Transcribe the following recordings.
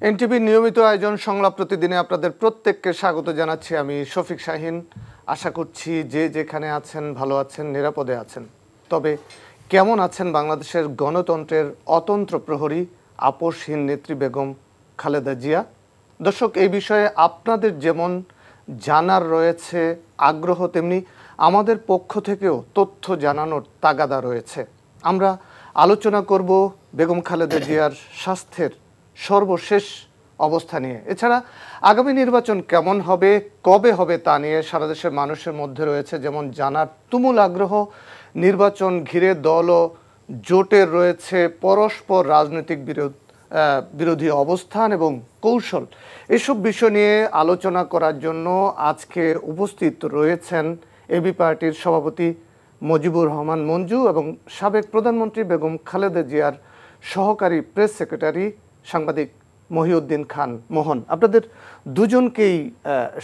এনটিভির নিয়মিত আয়োজন সংলাপ প্রতিদিনে আপনাদের প্রত্যেককে স্বাগত জানাচ্ছি। আমি শফিক শাহীন। আশা করছি যে যেখানে আছেন ভালো আছেন, নিরাপদে আছেন। তবে কেমন আছেন বাংলাদেশের গণতন্ত্রের অতন্ত্র প্রহরী আপোষহীন নেত্রী বেগম খালেদা জিয়া? দর্শক, এই বিষয়ে আপনাদের যেমন জানার রয়েছে আগ্রহ, তেমনি আমাদের পক্ষ থেকেও তথ্য জানানোর তাগাদা রয়েছে। আমরা আলোচনা করব বেগম খালেদা জিয়ার স্বাস্থ্যের সর্বশেষ অবস্থা নিয়ে। এছাড়া আগামী নির্বাচন কেমন হবে, কবে হবে তা নিয়ে সারা দেশের মানুষের মধ্যে রয়েছে যেমন জানার তুমুল আগ্রহ। নির্বাচন ঘিরে দল ও জোটের রয়েছে পরস্পর রাজনৈতিক বিরোধী অবস্থান এবং কৌশল। এসব বিষয় নিয়ে আলোচনা করার জন্য আজকে উপস্থিত রয়েছেন এবি পার্টির সভাপতি মুজিবুর রহমান মঞ্জু এবং সাবেক প্রধানমন্ত্রী বেগম খালেদা জিয়ার সহকারী প্রেস সেক্রেটারি সাংবাদিক মহিউদ্দিন খান মোহন। আপনাদের দুজনকেই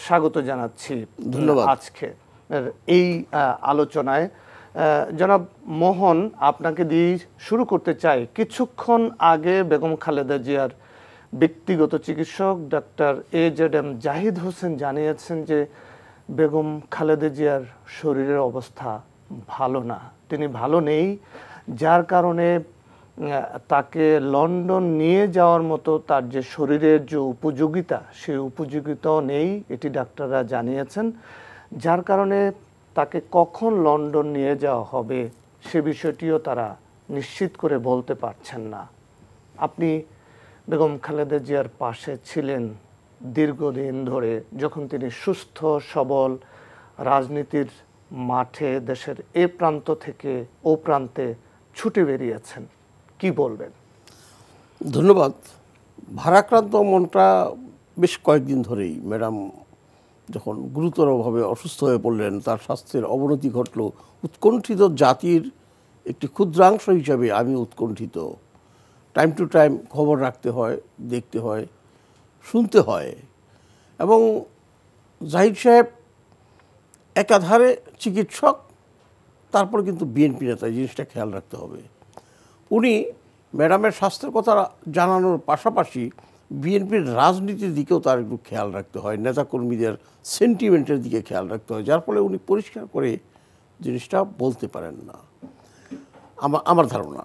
স্বাগত জানাচ্ছি ধন্যবাদ আজকে এই আলোচনায়। জনাব মোহন, আপনাকে দিয়ে শুরু করতে চাই। কিছুক্ষণ আগে বেগম খালেদা জিয়ার ব্যক্তিগত চিকিৎসক ডাক্তার AZM জাহিদ হোসেন জানিয়েছেন যে বেগম খালেদা জিয়ার শরীরের অবস্থা ভালো না, তিনি ভালো নেই, যার কারণে তাকে লন্ডন নিয়ে যাওয়ার মতো তার যে শরীরের যে উপযোগিতা, সেই উপযোগিতাও নেই, এটি ডাক্তাররা জানিয়েছেন। যার কারণে তাকে কখন লন্ডন নিয়ে যাওয়া হবে সে বিষয়টিও তারা নিশ্চিত করে বলতে পারছেন না। আপনি বেগম খালেদা জিয়ার পাশে ছিলেন দীর্ঘদিন ধরে, যখন তিনি সুস্থ সবল রাজনীতির মাঠে দেশের এ প্রান্ত থেকে ও প্রান্তে ছুটে বেরিয়েছেন, কি বলবেন? ধন্যবাদ। ভারাক্রান্ত মনটা বেশ কয়েকদিন ধরেই, ম্যাডাম যখন গুরুতরভাবে অসুস্থ হয়ে পড়লেন, তার স্বাস্থ্যের অবনতি ঘটল, উৎকণ্ঠিত জাতির একটি ক্ষুদ্রাংশ হিসাবে আমি উৎকণ্ঠিত। টাইম টু টাইম খবর রাখতে হয়, দেখতে হয়, শুনতে হয়। এবং জাহিদ সাহেব একাধারে চিকিৎসক, তারপর কিন্তু বিএনপি নেতা, জিনিসটা খেয়াল রাখতে হবে। উনি ম্যাডামের স্বাস্থ্যের কথা জানানোর পাশাপাশি বিএনপির রাজনীতির দিকেও তার একটু খেয়াল রাখতে হয়, নেতাকর্মীদের সেন্টিমেন্টের দিকে খেয়াল রাখতে হয়, যার ফলে উনি পরিষ্কার করে জিনিসটা বলতে পারেন না। আমার ধারণা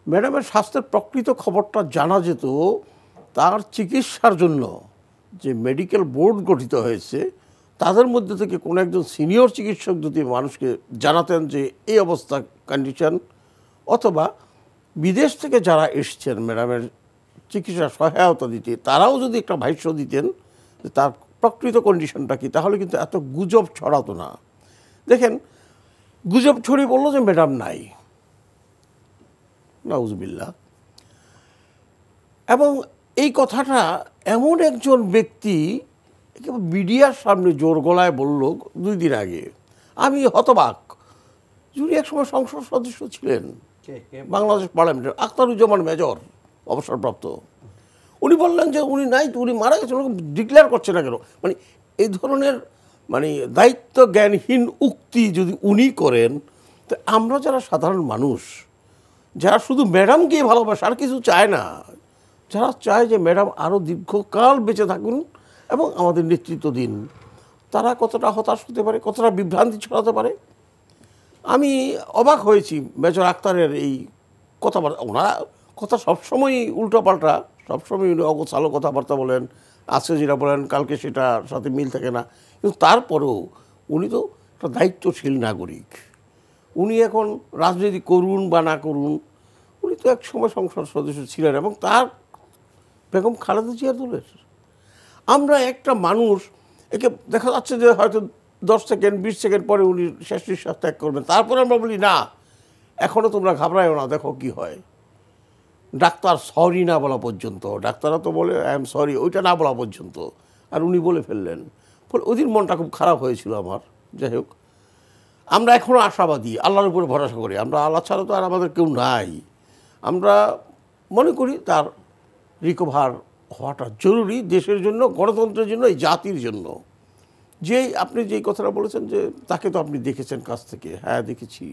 ম্যাডামের স্বাস্থ্যের প্রকৃত খবরটা জানা যেত তার চিকিৎসার জন্য যে মেডিকেল বোর্ড গঠিত হয়েছে, তাদের মধ্যে থেকে কোনো একজন সিনিয়র চিকিৎসক যদি মানুষকে জানাতেন যে এই অবস্থা কন্ডিশন, অথবা বিদেশ থেকে যারা এসছেন ম্যাডামের চিকিৎসা সহায়তা দিতে, তারাও যদি একটা ভাষ্য দিতেন যে তার প্রকৃত কন্ডিশনটা কী, তাহলে কিন্তু এত গুজব ছড়াতো না। দেখেন, গুজব ছড়িয়ে বললো যে ম্যাডাম নাই, নাউজুবিল্লাহ। এবং এই কথাটা এমন একজন ব্যক্তি মিডিয়ার সামনে জোর গলায় বলল 2 দিন আগে, আমি হতবাক। যিনি একসময় সংসদ সদস্য ছিলেন বাংলাদেশ পার্লামেন্টের, আখতারুজ্জামান মেজর, অবসরপ্রাপ্ত, উনি বললেন যে উনি নাই, উনি মারা গেছেন, ডিক্লেয়ার করছে না কেন? মানে এই ধরনের দায়িত্ব জ্ঞানহীন উক্তি যদি উনি করেন, তো আমরা যারা সাধারণ মানুষ, যারা শুধু ম্যাডামকে ভালোবাসে, আর কিছু চায় না, যারা চায় যে ম্যাডাম আরও দীর্ঘকাল বেঁচে থাকুন এবং আমাদের নেতৃত্ব দিন, তারা কতটা হতাশ হতে পারে, কতটা বিভ্রান্তি ছড়াতে পারে। আমি অবাক হয়েছি মেজর আক্তারের এই কথাবার্তা। ওনারা কথা সবসময়ই উল্টোপাল্টা, সবসময় উনি অগোছালো কথাবার্তা বলেন, আজকে যেটা বলেন কালকে সেটার সাথে মিল থাকে না। কিন্তু তারপরেও উনি তো একটা দায়িত্বশীল নাগরিক। উনি এখন রাজনীতি করুন বা না করুন, উনি তো এক সময় সংসদ সদস্য ছিলেন এবং তার বেগম খালেদা জিয়ার দলের। আমরা একটা মানুষ, একে দেখা যাচ্ছে যে হয়তো 10 সেকেন্ড 20 সেকেন্ড পরে উনি শেষ নিঃশ্বাস ত্যাগ করবেন, তারপরে আমরা বলি না, এখনও তোমরা ঘাবড়ায়ও না, দেখো কি হয়। ডাক্তার সরি না বলা পর্যন্ত, ডাক্তাররা তো বলে আই এম সরি, ওইটা না বলা পর্যন্ত, আর উনি বলে ফেললেন। ফলে ওই দিন মনটা খুব খারাপ হয়েছিল আমার। যাই হোক, আমরা এখনও আশাবাদী, আল্লাহর উপরে ভরসা করি। আমরা আল্লাহ ছাড়া তো আর আমাদের কেউ নাই। আমরা মনে করি তার রিকভার হওয়াটা জরুরি, দেশের জন্য, গণতন্ত্রের জন্য, এই জাতির জন্য। যেই আপনি যেই কথাটা বলেছেন যে তাকে তো আপনি দেখেছেন কাছ থেকে, হ্যাঁ দেখেছি।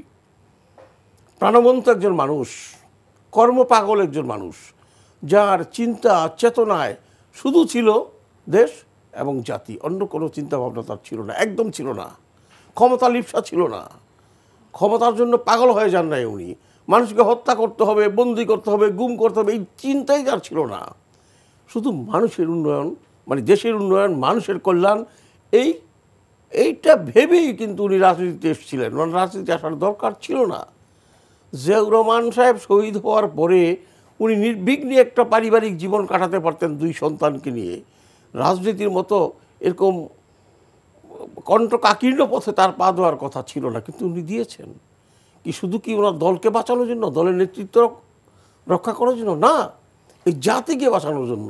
প্রাণবন্ত একজন মানুষ, কর্মপাগল একজন মানুষ, যার চিন্তা চেতনায় শুধু ছিল দেশ এবং জাতি, অন্য কোনো চিন্তাভাবনা তার ছিল না, একদম ছিল না। ক্ষমতা লিপ্সা ছিল না, ক্ষমতার জন্য পাগল হয়ে যান নাই উনি। মানুষকে হত্যা করতে হবে, বন্দি করতে হবে, গুম করতে হবে, এই চিন্তাই তার ছিল না। শুধু মানুষের উন্নয়ন, মানে দেশের উন্নয়ন, মানুষের কল্যাণ, এইটা ভেবেই কিন্তু উনি রাজনীতিতে এসেছিলেন। মানে রাজনীতিতে আসার দরকার ছিল না। জিয়াউর রহমান সাহেব শহীদ হওয়ার পরে উনি নির্বিঘ্নে একটা পারিবারিক জীবন কাটাতে পারতেন 2 সন্তানকে নিয়ে। রাজনীতির মতো এরকম কণ্টকাকীর্ণ পথে তার পা দেওয়ার কথা ছিল না, কিন্তু উনি দিয়েছেন। কি শুধু কি ওনার দলকে বাঁচানোর জন্য, দলের নেতৃত্ব রক্ষা করার জন্য না, এই জাতিকে বাঁচানোর জন্য,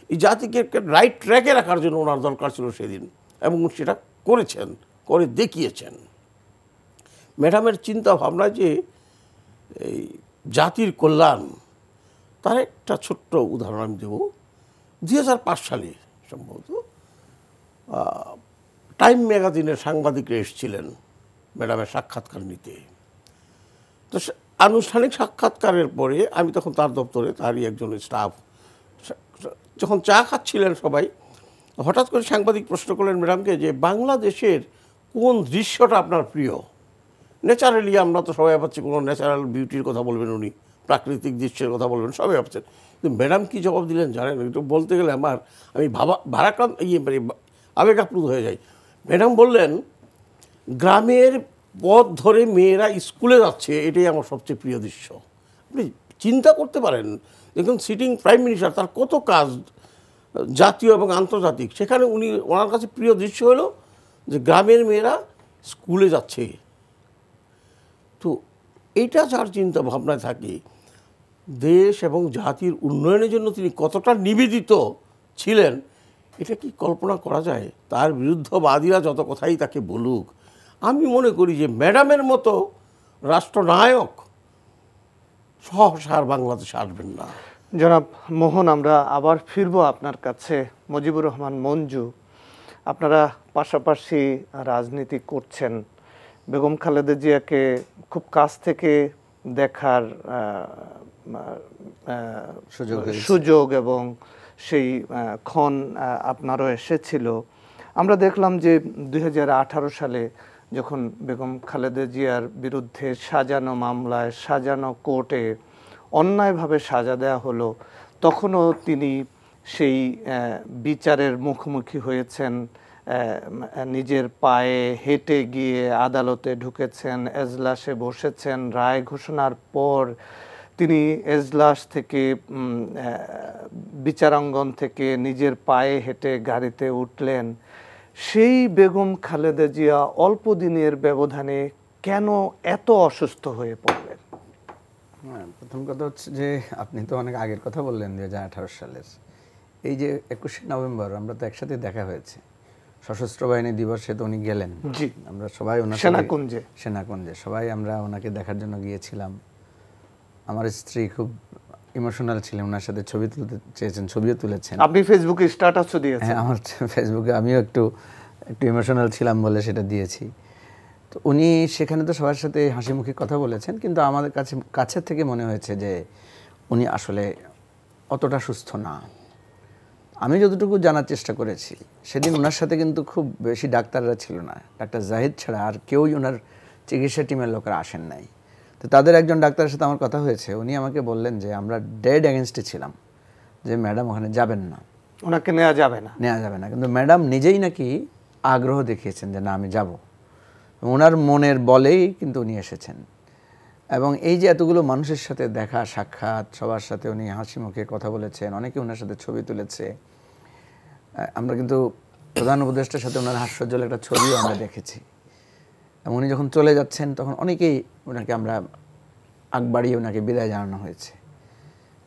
এই জাতিকে রাইট ট্র্যাকে রাখার জন্য ওনার দরকার ছিল সেদিন, এবং সেটা করেছেন, করে দেখিয়েছেন। ম্যাডামের চিন্তা ভাবনা যে এই জাতির কল্যাণ, তার একটা ছোট্ট উদাহরণ আমি দেব। 2005 সালে সম্ভবত টাইম ম্যাগাজিনের সাংবাদিকরা এসেছিলেন ম্যাডামের সাক্ষাৎকার নিতে। তো আনুষ্ঠানিক সাক্ষাৎকারের পরে আমি তখন তার দপ্তরে, তারই একজন স্টাফ, যখন চা খাচ্ছিলেন সবাই, হঠাৎ করে সাংবাদিক প্রশ্ন করলেন ম্যাডামকে যে বাংলাদেশের কোন দৃশ্যটা আপনার প্রিয়। ন্যাচারালি আমরা তো সবাই ভাবছি কোনো ন্যাচারাল বিউটির কথা বলবেন উনি, প্রাকৃতিক দৃশ্যের কথা বলবেন, সবাই ভাবছেন। কিন্তু ম্যাডাম কী জবাব দিলেন জানেন? একটু বলতে গেলে আমি ভারাক্রান্ত আবেগাপ্লুত হয়ে যাই। ম্যাডাম বললেন, গ্রামের পথ ধরে মেয়েরা স্কুলে যাচ্ছে, এটাই আমার সবচেয়ে প্রিয় দৃশ্য। আপনি চিন্তা করতে পারেন, দেখুন সিটিং প্রাইম মিনিস্টার, তার কত কাজ জাতীয় এবং আন্তর্জাতিক, সেখানে ওনার কাছে প্রিয় দৃশ্য হলো যে গ্রামের মেয়েরা স্কুলে যাচ্ছে। তো এইটা যার চিন্তা ভাবনায় থাকে, দেশ এবং জাতির উন্নয়নের জন্য তিনি কতটা নিবেদিত ছিলেন, এটা কি কল্পনা করা যায়? তার বিরুদ্ধবাদীরা যত কথাই তাকে বলুক, আমি মনে করি যে ম্যাডামের মতো রাষ্ট্রনায়ক সহসার বাংলাদেশে আসবেন না। জনাব মোহন, আমরা আবার ফিরবো আপনার কাছে। মুজিবুর রহমান মঞ্জু, আপনারা পাশাপাশি রাজনীতি করছেন, বেগম খালেদা জিয়াকে খুব কাছ থেকে দেখার সুযোগ এবং সেই ক্ষণ আপনারও এসেছিল। আমরা দেখলাম যে 2018 সালে যখন বেগম খালেদা জিয়ার বিরুদ্ধে সাজানো মামলায়, সাজানো কোর্টে অন্যায়ভাবে সাজা দেওয়া হলো, তখনও তিনি সেই বিচারের মুখোমুখি হয়েছেন। নিজের পায়ে হেঁটে গিয়ে আদালতে ঢুকেছেন, এজলাসে বসেছেন। রায় ঘোষণার পর তিনি এজলাস থেকে, বিচারাঙ্গন থেকে নিজের পায়ে হেঁটে গাড়িতে উঠলেন। সেই বেগম খালেদা জিয়া অল্প দিনের ব্যবধানে কেন এত অসুস্থ হয়ে পড়লেন? প্রথম কথা হচ্ছে যে আপনি তো অনেক আগের কথা বললেন, 2018 সালের। এই যে 21শে নভেম্বর আমরা তো একসাথে দেখা হয়েছে, সশস্ত্র বাহিনী দিবসে তো উনি গেলেন। জি, আমরা সবাই ওনাকে সেনাকুঞ্জে সবাই আমরা ওনাকে দেখার জন্য গিয়েছিলাম। আমার স্ত্রী খুব ইমোশনাল ছিলেন, ওনার সাথে ছবি তুলতে চেয়েছেন, ছবিও তুলেছেন। আপনি ফেসবুকে স্ট্যাটাসও দিয়েছেন। হ্যাঁ, আমার ফেসবুকে আমিও একটু ইমোশনাল ছিলাম বলে সেটা দিয়েছি। তো উনি সেখানে তো সবার সাথে হাসি মুখে কথা বলেছেন, কিন্তু আমাদের কাছের থেকে মনে হয়েছে যে উনি আসলে অতটা সুস্থ না। আমি যতটুকু জানার চেষ্টা করেছি, সেদিন ওনার সাথে কিন্তু খুব বেশি ডাক্তাররা ছিল না, ডাক্তার জাহিদ ছাড়া আর কেউই ওনার চিকিৎসা টিমের লোকেরা আসেন নাই। তো তাদের একজন ডাক্তারের সাথে আমার কথা হয়েছে, উনি আমাকে বললেন যে আমরা ডেড এগেনস্টে ছিলাম, যে ম্যাডাম ওখানে যাবেন না, ওনাকে নেওয়া যাবে না। কিন্তু ম্যাডাম নিজেই নাকি আগ্রহ দেখিয়েছেন যে না, আমি যাব। ওনার মনের বলেই কিন্তু উনি এসেছেন। এবং এই যে এতগুলো মানুষের সাথে দেখা সাক্ষাৎ, সবার সাথে উনি হাসি মুখে কথা বলেছেন, অনেকে ওনার সাথে ছবি তুলেছে। আমরা কিন্তু প্রধান উপদেষ্টার সাথে ওনার হাস্যোজ্জ্বল একটা ছবিও আমরা দেখেছি। এবং উনি যখন চলে যাচ্ছেন তখন অনেকেই ওনাকে আমরা আগ বাড়িয়ে ওনাকে বিদায় জানানো হয়েছে।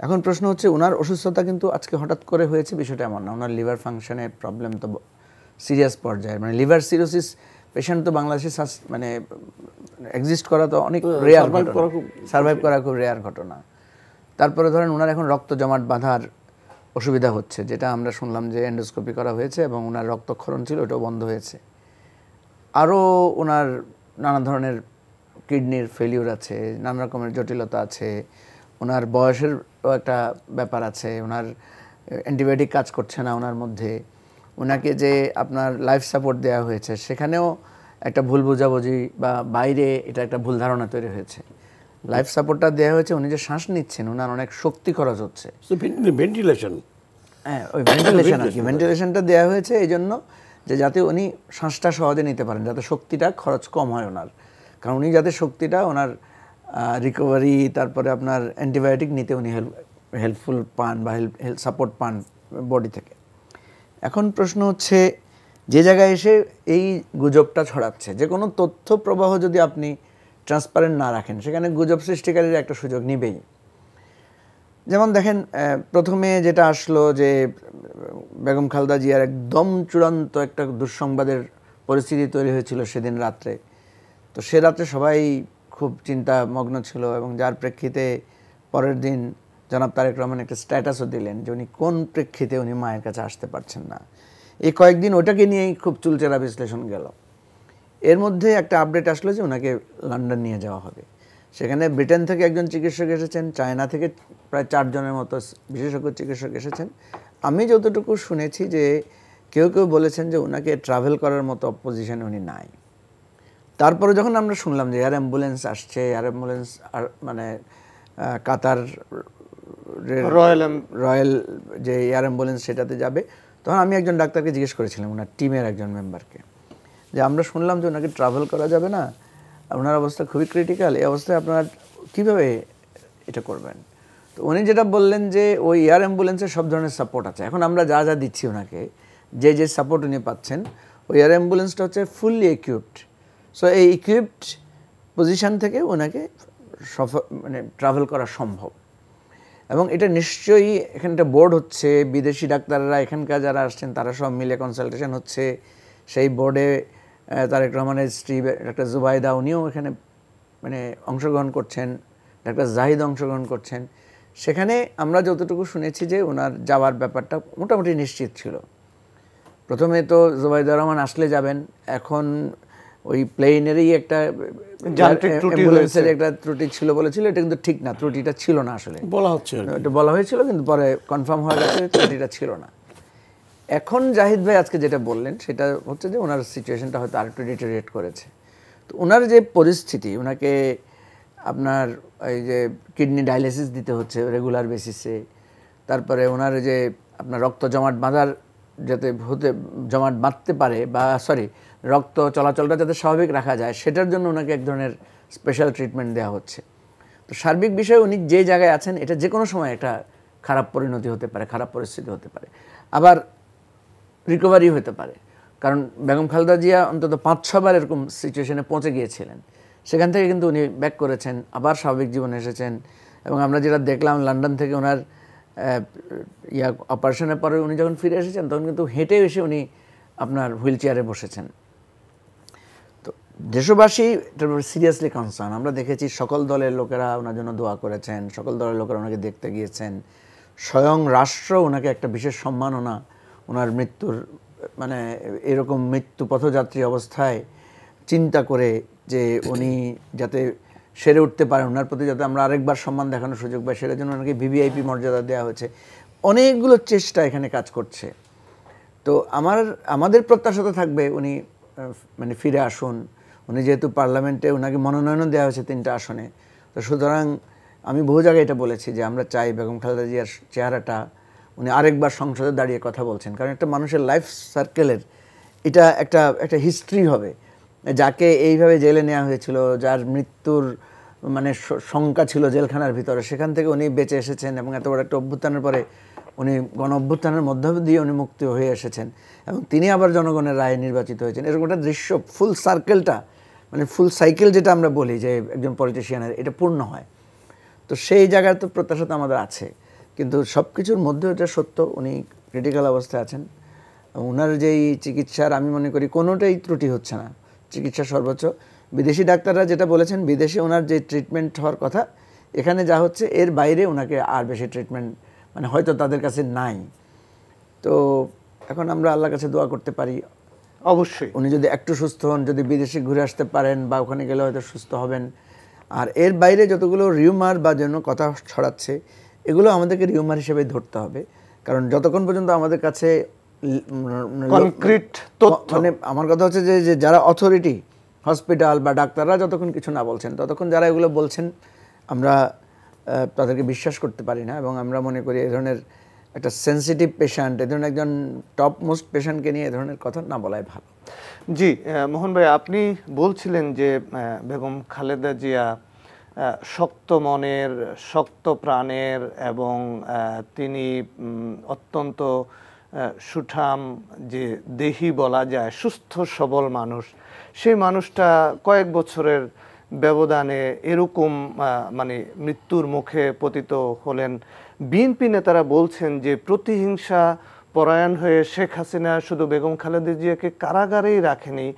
এখন প্রশ্ন হচ্ছে, ওনার অসুস্থতা কিন্তু আজকে হঠাৎ করে হয়েছে বিষয়টা এমন না। ওনার লিভার ফাংশনের প্রবলেম তো সিরিয়াস পর্যায়ের, মানে লিভার সিরোসিস পেশেন্ট তো বাংলাদেশে মানে এক্সিস্ট করা তো অনেক রেয়ার, সার্ভাইভ করা খুব রেয়ার ঘটনা। তারপরে ধরেন ওনার এখন রক্ত জমাট বাঁধার অসুবিধা হচ্ছে, যেটা আমরা শুনলাম যে এন্ডোস্কোপি করা হয়েছে এবং ওনার রক্তক্ষরণ ছিল, ওটাও বন্ধ হয়েছে। আরও ওনার নানা ধরনের কিডনির ফেলিউর আছে, নানা রকমের জটিলতা আছে, ওনার বয়সের একটা ব্যাপার আছে, ওনার অ্যান্টিবায়োটিক কাজ করছে না ওনার মধ্যে, ওনাকে যে আপনার লাইফ সাপোর্ট দেওয়া হয়েছে সেখানেও একটা ভুল বোঝাবুঝি বা বাইরে এটা একটা ভুল ধারণা তৈরি হয়েছে। লাইফ সাপোর্টটা দেওয়া হয়েছে, উনি যে শ্বাস নিচ্ছেন ওনার অনেক শক্তি খরচ হচ্ছে, ভেন্টিলেশন, হ্যাঁ ওই ভেন্টিলেশন আর কি, ভেন্টিলেশনটা দেওয়া হয়েছে এই জন্য যে যাতে উনি শ্বাসটা সহজে নিতে পারেন, যাতে শক্তিটা খরচ কম হয় ওনার, কারণ উনি যাতে শক্তিটা ওনার রিকভারি তারপরে আপনার অ্যান্টিবায়োটিক নিতে উনি হেল্পফুল পান বা হেল্প সাপোর্ট পান বডি থেকে। এখন প্রশ্ন হচ্ছে যে জায়গায় এসে এই গুজবটা ছড়াচ্ছে, যে কোনো তথ্য প্রবাহ যদি আপনি ট্রান্সপারেন্ট না রাখেন সেখানে গুজব সৃষ্টিকারীরা একটা সুযোগ নেবেই। যেমন দেখেন প্রথমে যেটা আসলো যে বেগম খালেদা জিয়ার একদম চূড়ান্ত একটা দুঃসংবাদের পরিস্থিতি তৈরি হয়েছিল সেদিন রাত্রে। তো সে রাত্রে সবাই খুব চিন্তামগ্ন ছিল এবং যার প্রেক্ষিতে পরের দিন জনাব তারেক রহমান একটা স্ট্যাটাসও দিলেন যে উনি কোন প্রেক্ষিতে উনি মায়ের কাছে আসতে পারছেন না। এই কয়েকদিন ওটাকে নিয়েই খুব চুলচেরা বিশ্লেষণ গেল। এর মধ্যে একটা আপডেট আসলো যে ওনাকে লন্ডন নিয়ে যাওয়া হবে। সেখানে ব্রিটেন থেকে একজন চিকিৎসক এসেছেন, চায়না থেকে প্রায় 4 জনের মতো বিশেষজ্ঞ চিকিৎসক এসেছেন। আমি যতটুকু শুনেছি যে কেউ কেউ বলেছেন যে ওনাকে ট্রাভেল করার মতো পজিশনে উনি নাই। তারপরে যখন আমরা শুনলাম যে এয়ার অ্যাম্বুলেন্স আসছে, এয়ার অ্যাম্বুলেন্স মানে কাতার রয়্যাল যে এয়ার অ্যাম্বুলেন্স সেটাতে যাবে, তখন আমি একজন ডাক্তারকে জিজ্ঞেস করেছিলাম ওনার টিমের একজন মেম্বারকে যে আমরা শুনলাম যে ওনাকে ট্রাভেল করা যাবে না, ওনার অবস্থা খুবই ক্রিটিক্যাল, এই অবস্থায় আপনার কীভাবে এটা করবেন? তো উনি যেটা বললেন যে ওই এয়ার অ্যাম্বুলেন্সের সব ধরনের সাপোর্ট আছে। এখন আমরা যা যা দিচ্ছি ওনাকে, যে সাপোর্ট উনি পাচ্ছেন, ওই এয়ার অ্যাম্বুলেন্সটা হচ্ছে ফুললি ইকুইপড। সো এই ইকুইপড পজিশান থেকে ওনাকে মানে ট্রাভেল করা সম্ভব। এবং এটা নিশ্চয়ই এখানে একটা বোর্ড হচ্ছে, বিদেশি ডাক্তাররা এখানকার যারা আসছেন তারা সব মিলে কনসালটেশন হচ্ছে। সেই বোর্ডে তারেক রহমানের স্ত্রী ডাক্তার জুবাইদা উনিও এখানে মানে অংশগ্রহণ করছেন, ডাক্তার জাহিদ অংশগ্রহণ করছেন। সেখানে আমরা যতটুকু শুনেছি যে ওনার যাওয়ার ব্যাপারটা মোটামুটি নিশ্চিত ছিল। প্রথমে তো জুবাইদা রহমান আসলে যাবেন, এখন ওই প্লেনেরই একটা অ্যাম্বুলেন্সের একটা ত্রুটি ছিল বলেছিল, এটা কিন্তু ঠিক না, ত্রুটিটা ছিল না, আসলে বলা হচ্ছে এটা বলা হয়েছিল কিন্তু পরে কনফার্ম হয়ে গেছে ত্রুটিটা ছিল না। এখন জাহিদ ভাই আজকে যেটা বললেন সেটা হচ্ছে যে ওনার সিচুয়েশনটা হয়তো আরেকটু ডিটেরিয়েট করেছে। তো ওনার যে পরিস্থিতি, ওনাকে আপনার এই যে কিডনি ডায়ালিসিস দিতে হচ্ছে রেগুলার বেসিসে, তারপরে ওনার যে আপনার রক্ত জমাট বাঁধার যাতে জমাট বাঁধতে পারে বা রক্ত চলাচলটা যাতে স্বাভাবিক রাখা যায় সেটার জন্য ওনাকে এক ধরনের স্পেশাল ট্রিটমেন্ট দেওয়া হচ্ছে। তো সার্বিক বিষয়ে উনি যে জায়গায় আছেন এটা যে কোনো সময় একটা খারাপ পরিণতি হতে পারে, খারাপ পরিস্থিতি হতে পারে, আবার রিকভারি হতে পারে। কারণ বেগম খালেদা জিয়া অন্তত 5-6 বার এরকম সিচুয়েশনে পৌঁছে গিয়েছিলেন, সেখান থেকে কিন্তু উনি ব্যাক করেছেন, আবার স্বাভাবিক জীবনে এসেছেন। এবং আমরা যেটা দেখলাম লন্ডন থেকে ওনার অপারেশনের পরে উনি যখন ফিরে এসেছেন তখন কিন্তু হেঁটে এসে উনি আপনার হুইল চেয়ারে বসেছেন। তো দেশবাসী এটার ব্যাপারে সিরিয়াসলি কনসার্ন। আমরা দেখেছি সকল দলের লোকেরা ওনার জন্য দোয়া করেছেন, সকল দলের লোকেরা ওনাকে দেখতে গিয়েছেন, স্বয়ং রাষ্ট্র ওনাকে একটা বিশেষ সম্মাননা ওনার মৃত্যুর মানে এরকম মৃত্যু পথযাত্রী অবস্থায় চিন্তা করে যে উনি যাতে সেরে উঠতে পারেন, ওনার প্রতি যাতে আমরা আরেকবার সম্মান দেখানোর সুযোগ পাই, সেটার জন্য ওনাকে ভিভিআইপি মর্যাদা দেওয়া হয়েছে। অনেকগুলো চেষ্টা এখানে কাজ করছে। তো আমাদের প্রত্যাশা থাকবে উনি মানে ফিরে আসুন। উনি যেহেতু পার্লামেন্টে ওনাকে মনোনয়নও দেওয়া হয়েছে 3টা আসনে, তো সুতরাং আমি বহু জায়গায় এটা বলেছি যে আমরা চাই বেগম খালেদা জিয়ার চেহারাটা উনি আরেকবার সংসদে দাঁড়িয়ে কথা বলছেন। কারণ একটা মানুষের লাইফ সার্কেলের এটা একটা হিস্ট্রি হবে। যাকে এইভাবে জেলে নেওয়া হয়েছিল, যার মৃত্যুর মানে শঙ্কা ছিল জেলখানার ভিতরে, সেখান থেকে উনি বেঁচে এসেছেন এবং এত বড় একটা অভ্যুত্থানের পরে উনি গণ অভ্যুত্থানের মধ্য দিয়ে উনি মুক্তি হয়ে এসেছেন এবং তিনি আবার জনগণের রায়ে নির্বাচিত হয়েছেন। এরকম একটা দৃশ্য ফুল সার্কেলটা মানে ফুল সাইকেল যেটা আমরা বলি যে একজন পলিটিশিয়ানের, এটা পূর্ণ হয়। তো সেই জায়গায় তো প্রত্যাশা তো আমাদের আছে, কিন্তু সব কিছুর মধ্যে এটা সত্য উনি ক্রিটিক্যাল অবস্থায় আছেন। ওনার যেই চিকিৎসার আমি মনে করি কোনোটাই ত্রুটি হচ্ছে না, চিকিৎসা সর্বোচ্চ। বিদেশি ডাক্তাররা যেটা বলেছেন বিদেশে ওনার যে ট্রিটমেন্ট হওয়ার কথা এখানে যা হচ্ছে এর বাইরে ওনাকে আর বেশি ট্রিটমেন্ট মানে হয়তো তাদের কাছে নাই। তো এখন আমরা আল্লাহর কাছে দোয়া করতে পারি অবশ্যই উনি যদি একটু সুস্থ হন, যদি বিদেশে ঘুরে আসতে পারেন বা ওখানে গেলে হয়তো সুস্থ হবেন। আর এর বাইরে যতগুলো রিউমার বা যেন কথা ছড়াচ্ছে এগুলো আমাদেরকে রিউমার হিসেবে ধরতে হবে, কারণ যতক্ষণ পর্যন্ত আমাদের কাছে কনক্রিট তথ্য, মানে আমার কথা হচ্ছে যে যারা অথরিটি হসপিটাল বা ডাক্তাররা যতক্ষণ কিছু না বলছেন, ততক্ষণ যারা এগুলো বলছেন আমরা তাদেরকে বিশ্বাস করতে পারি না। এবং আমরা মনে করি এই ধরনের একটা সেন্সিটিভ পেশেন্ট, এই ধরনের একজন টপ মোস্ট পেশেন্টকে নিয়ে এই ধরনের কথা না বলাই ভালো। জি মোহন ভাই, আপনি বলছিলেন যে বেগম খালেদা জিয়া শক্ত মনের, শক্ত প্রাণের এবং তিনি অত্যন্ত সুঠাম, যে দেহি বলা যায়, সুস্থ সবল মানুষ। সেই মানুষটা কয়েক বছরের ব্যবধানে এরকম মানে মৃত্যুর মুখে পতিত হলেন। বিএনপি নেতারা বলছেন যে প্রতিহিংসা পরায়ণ হয়ে শেখ হাসিনা শুধু বেগম খালেদা জিয়াকে কারাগারেই রাখেনি,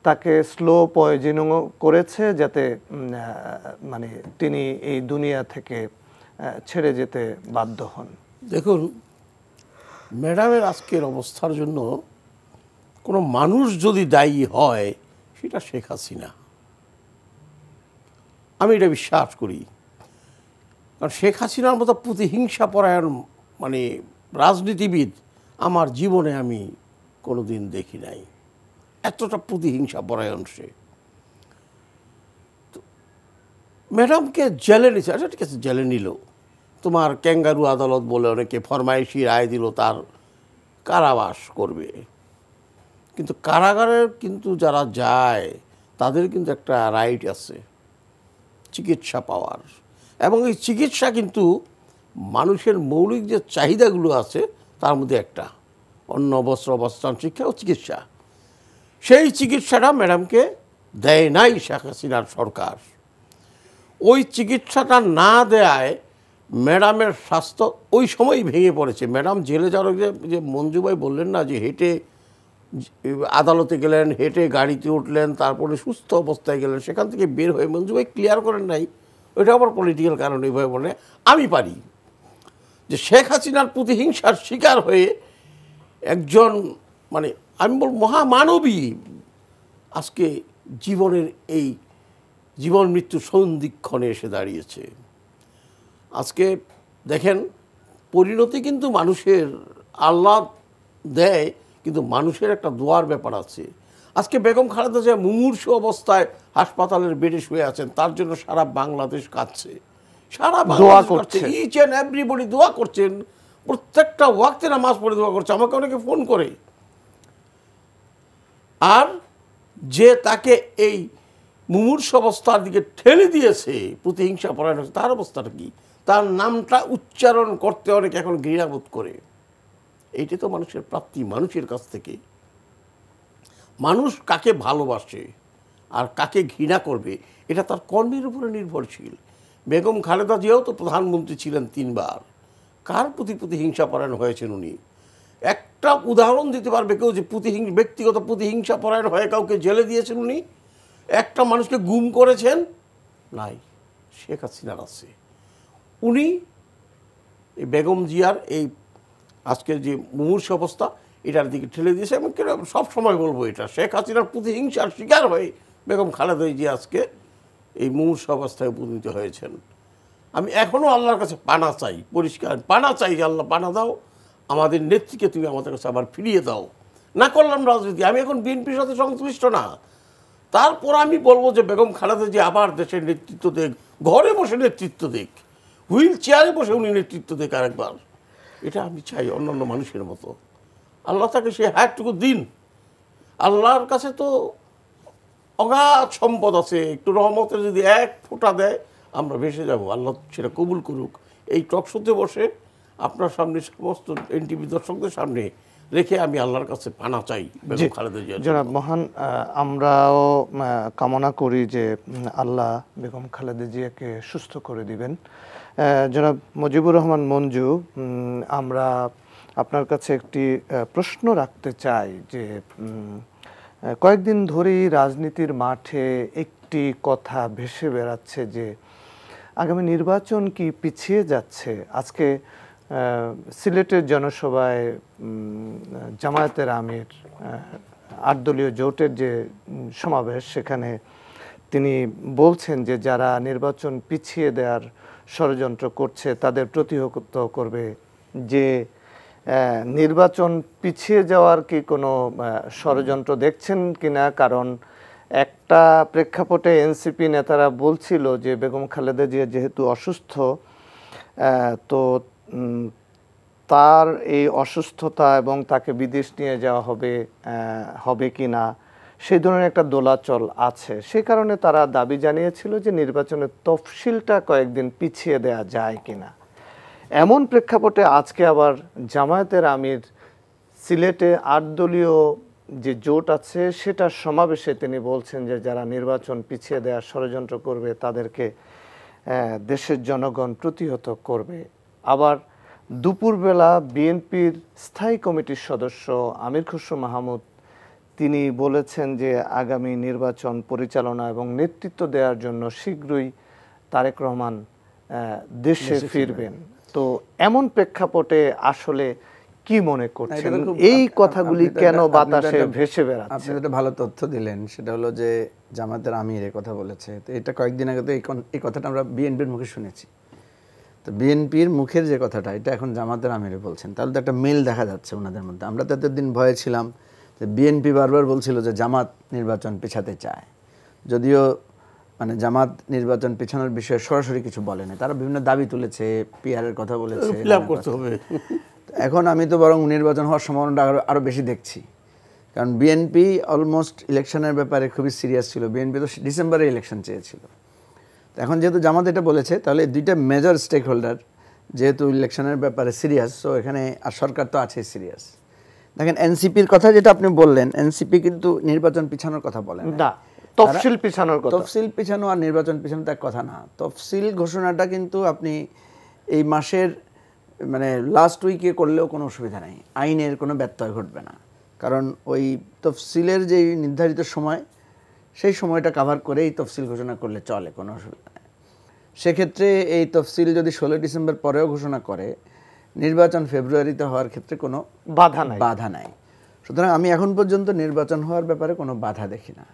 তাকে স্লো পয়জনিং করেছে যাতে মানে তিনি এই দুনিয়া থেকে ছেড়ে যেতে বাধ্য হন। দেখুন, ম্যাডামের আজকের অবস্থার জন্য কোনো মানুষ যদি দায়ী হয় সেটা শেখ হাসিনা, আমি এটা বিশ্বাস করি। কারণ শেখ হাসিনার মতো প্রতিহিংসা পরায়ণ মানে রাজনীতিবিদ আমার জীবনে আমি কোনোদিন দেখি নাই। এতটা প্রতিহিংসা পরায়ণ সে। ম্যাডামকে জেলে নিচ্ছে, আচ্ছা ঠিক আছে জেলে নিল, তোমার ক্যাঙ্গারু আদালত বলে অনেকে ফরমাইশি রায় দিল তার কারাবাস করবে, কিন্তু কারাগারের কিন্তু যারা যায় তাদের কিন্তু একটা রাইট আছে চিকিৎসা পাওয়ার। এবং এই চিকিৎসা কিন্তু মানুষের মৌলিক যে চাহিদাগুলো আছে তার মধ্যে একটা, অন্ন বস্ত্র অবস্থান শিক্ষা ও চিকিৎসা। সেই চিকিৎসাটা ম্যাডামকে দেয় নাই শেখ হাসিনার সরকার। ওই চিকিৎসাটা না দেয় ম্যাডামের স্বাস্থ্য ওই সময়ই ভেঙে পড়েছে। ম্যাডাম জেলে যাওয়ার যে মঞ্জুভাই বললেন না যে হেঁটে আদালতে গেলেন, হেঁটে গাড়িতে উঠলেন, তারপরে সুস্থ অবস্থায় গেলেন, সেখান থেকে বের হয়ে মঞ্জুভাই ক্লিয়ার করেন নাই, ওইটা আবার পলিটিক্যাল কারণ এইভাবে বলে। আমি পারি যে শেখ হাসিনার প্রতিহিংসার শিকার হয়ে একজন মানে আমি বল মহামানবী আজকে জীবনের এই জীবন মৃত্যু সন্ধিক্ষণে এসে দাঁড়িয়েছে। আজকে দেখেন পরিণতি কিন্তু মানুষের আল্লাহ দেয়, কিন্তু মানুষের একটা দোয়ার ব্যাপার আছে। আজকে বেগম খালেদা জিয়া মুমূর্ষু অবস্থায় হাসপাতালের বেডে শুয়ে আছেন, তার জন্য সারা বাংলাদেশ কাঁদছে, সারা বাংলাদেশ কাঁদছে, ইচ অ্যান্ড এভরিবডি দোয়া করছেন, প্রত্যেকটা ওয়াক্তে নামাজ পড়ে দোয়া করছে। আমাকে অনেকে ফোন করে, আর যে তাকে এই মুমূর্ষু অবস্থার দিকে ঠেলে দিয়েছে প্রতিহিংসা পরায়ণ, তার অবস্থাটা কি? তার নামটা উচ্চারণ করতে অনেকে এখন ঘৃণাবোধ করে। এইটা তো মানুষের প্রাপ্তি, মানুষের কাছ থেকে। মানুষ কাকে ভালোবাসে আর কাকে ঘৃণা করবে এটা তার কর্মের উপরে নির্ভরশীল। বেগম খালেদা জিয়াও তো প্রধানমন্ত্রী ছিলেন 3 বার। কার প্রতি প্রতিহিংসা পরায়ণ হয়েছেন উনি? একটা উদাহরণ দিতে পারবে কেউ যে ব্যক্তিগত প্রতিহিংসা পরায়ণ হয়ে কাউকে জেলে দিয়েছেন উনি? একটা মানুষকে গুম করেছেন? নাই। শেখ হাসিনার আছে। উনি এই বেগম জিয়ার এই আজকের যে মুমূর্ষু অবস্থা এটার দিকে ঠেলে দিয়েছে। এবং সব সময় বলবো এটা শেখ হাসিনার প্রতিহিংসার শিকার হয়ে বেগম খালেদা জিয়া আজকে এই মুমূর্ষু অবস্থায় উপনীত হয়েছেন। আমি এখনও আল্লাহর কাছে পানা চাই, পরিষ্কার পানা চাই যে আল্লাহ পানা দাও, আমাদের নেত্রীকে তুমি আমাদের কাছে আবার ফিরিয়ে দাও। না করলাম রাজনীতি, আমি এখন বিএনপির সাথে সংশ্লিষ্ট না, তারপর আমি বলবো যে বেগম খালেদা জিয়া আবার দেশের নেতৃত্ব দেখ, ঘরে বসে নেতৃত্ব দেখ, হুইল চেয়ারে বসে উনি নেতৃত্ব দেখ আরেকবার। এটা আমি চাই অন্যান্য মানুষের মতো। আল্লাহ তাকে সে হায়াতটুকু দিন। আল্লাহর কাছে তো অগাধ সম্পদ আছে, একটু রহমতের যদি এক ফোঁটা দেয় আমরা ভেসে যাব। আল্লাহ সেটা কবুল করুক। এই টকশোতে বসে আপনার সামনে সমস্ত এনটিভি দর্শকদের সামনে রেখে আমি আল্লাহর কাছে পানা চাই বেগম খালেদা জিয়া। জনাব মহান, আমরাও কামনা করি যে আল্লাহ বেগম খালেদা জিয়াকে সুস্থ করে দিবেন। জনাব মুজিবুর রহমান মঞ্জু, আমরা আপনার কাছে একটি প্রশ্ন রাখতে চাই যে কয়েকদিন ধরেই রাজনীতির মাঠে একটি কথা ভেসে বেড়াচ্ছে যে আগামী নির্বাচন কি পিছিয়ে যাচ্ছে। আজকে সিলেটের জনসভায় জামায়াতের আমির 8 দলীয় জোটের যে সমাবেশ, সেখানে তিনি বলছেন যে যারা নির্বাচন পিছিয়ে দেওয়ার ষড়যন্ত্র করছে তাদের প্রতিহত করবে, যে নির্বাচন পিছিয়ে যাওয়ার কি কোনো ষড়যন্ত্র দেখছেন কিনা? কারণ একটা প্রেক্ষাপটে এনসিপি নেতারা বলছিল যে বেগম খালেদা জিয়া যেহেতু অসুস্থ, তো তার এই অসুস্থতা এবং তাকে বিদেশ নিয়ে যাওয়া হবে কি না সেই ধরনের একটা দোলাচল আছে। সে কারণে তারা দাবি জানিয়েছিল যে নির্বাচনের তফসিলটা কয়েকদিন পিছিয়ে দেয়া যায় কিনা। এমন প্রেক্ষাপটে আজকে আবার জামায়াতের আমির সিলেটে 8 দলীয় যে জোট আছে সেটার সমাবেশে তিনি বলছেন যে যারা নির্বাচন পিছিয়ে দেওয়ার ষড়যন্ত্র করবে তাদেরকে দেশের জনগণ প্রতিহত করবে। আবার দুপুরবেলা বিএনপির স্থায়ী কমিটির সদস্য আমির খসরু মাহমুদ তিনি বলেছেন যে আগামী নির্বাচন পরিচালনা এবং নেতৃত্ব দেওয়ার জন্য শীঘ্রই তারেক রহমান দেশে ফিরবেন। তো এমন প্রেক্ষাপটে আসলে কি মনে করছেন, এই কথাগুলি কেন বাতাসে ভেসে বেড়াচ্ছে? আপনি একটা ভালো তথ্য দিলেন, সেটা হলো যে জামাতের আমির এই কথা বলেছে। তো এটা কয়েকদিন আগে তো এই কথাটা আমরা বিএনপির মুখে শুনেছি। তো বিএনপির মুখের যে কথাটা এটা এখন জামাতের আমিরে বলছেন, তাহলে তো একটা মিল দেখা যাচ্ছে ওনাদের মধ্যে। আমরা তো এতদিন ভয়ে ছিলাম যে বিএনপি বারবার বলছিল যে জামাত নির্বাচন পেছাতে চায়, যদিও মানে জামাত নির্বাচন পেছানোর বিষয়ে সরাসরি কিছু বলেনি। তারা বিভিন্ন দাবি তুলেছে, পিআরের কথা বলেছে, করতে হবে। এখন আমি তো বরং নির্বাচন হওয়ার সম্ভাবনাটা আরও বেশি দেখছি, কারণ বিএনপি অলমোস্ট ইলেকশনের ব্যাপারে খুবই সিরিয়াস ছিল। বিএনপি তো ডিসেম্বরে ইলেকশন চেয়েছিল। এখন যেহেতু জামাত এটা বলেছে, তাহলে দুইটা মেজর স্টেক হোল্ডার যেহেতু ইলেকশনের ব্যাপারে সিরিয়াস, সো এখানে আর সরকার তো আছে সিরিয়াস। দেখেন এনসিপির কথা যেটা আপনি বললেন, এনসিপি কিন্তু নির্বাচন পিছানোর কথা বলেন না, তফসিল পিছানোর কথা। তফসিল পিছানো আর নির্বাচন পিছানো তো এক কথা না। তফসিল ঘোষণাটা কিন্তু আপনি এই মাসের মানে লাস্ট উইকে করলেও কোনো অসুবিধা নেই, আইনের কোনো ব্যত্যয় ঘটবে না। কারণ ওই তফসিলের যে নির্ধারিত সময়, সেই সময়টা কাভার করে এই তফসিল ঘোষণা করলে চলে, কোনো অসুবিধা নেই। সেক্ষেত্রে এই তফসিল যদি 16 ডিসেম্বর পরেও ঘোষণা করে, নির্বাচন ফেব্রুয়ারিতে হওয়ার ক্ষেত্রে কোনো বাধা নাই। সুতরাং আমি এখন পর্যন্ত নির্বাচন হওয়ার ব্যাপারে কোনো বাধা দেখি না।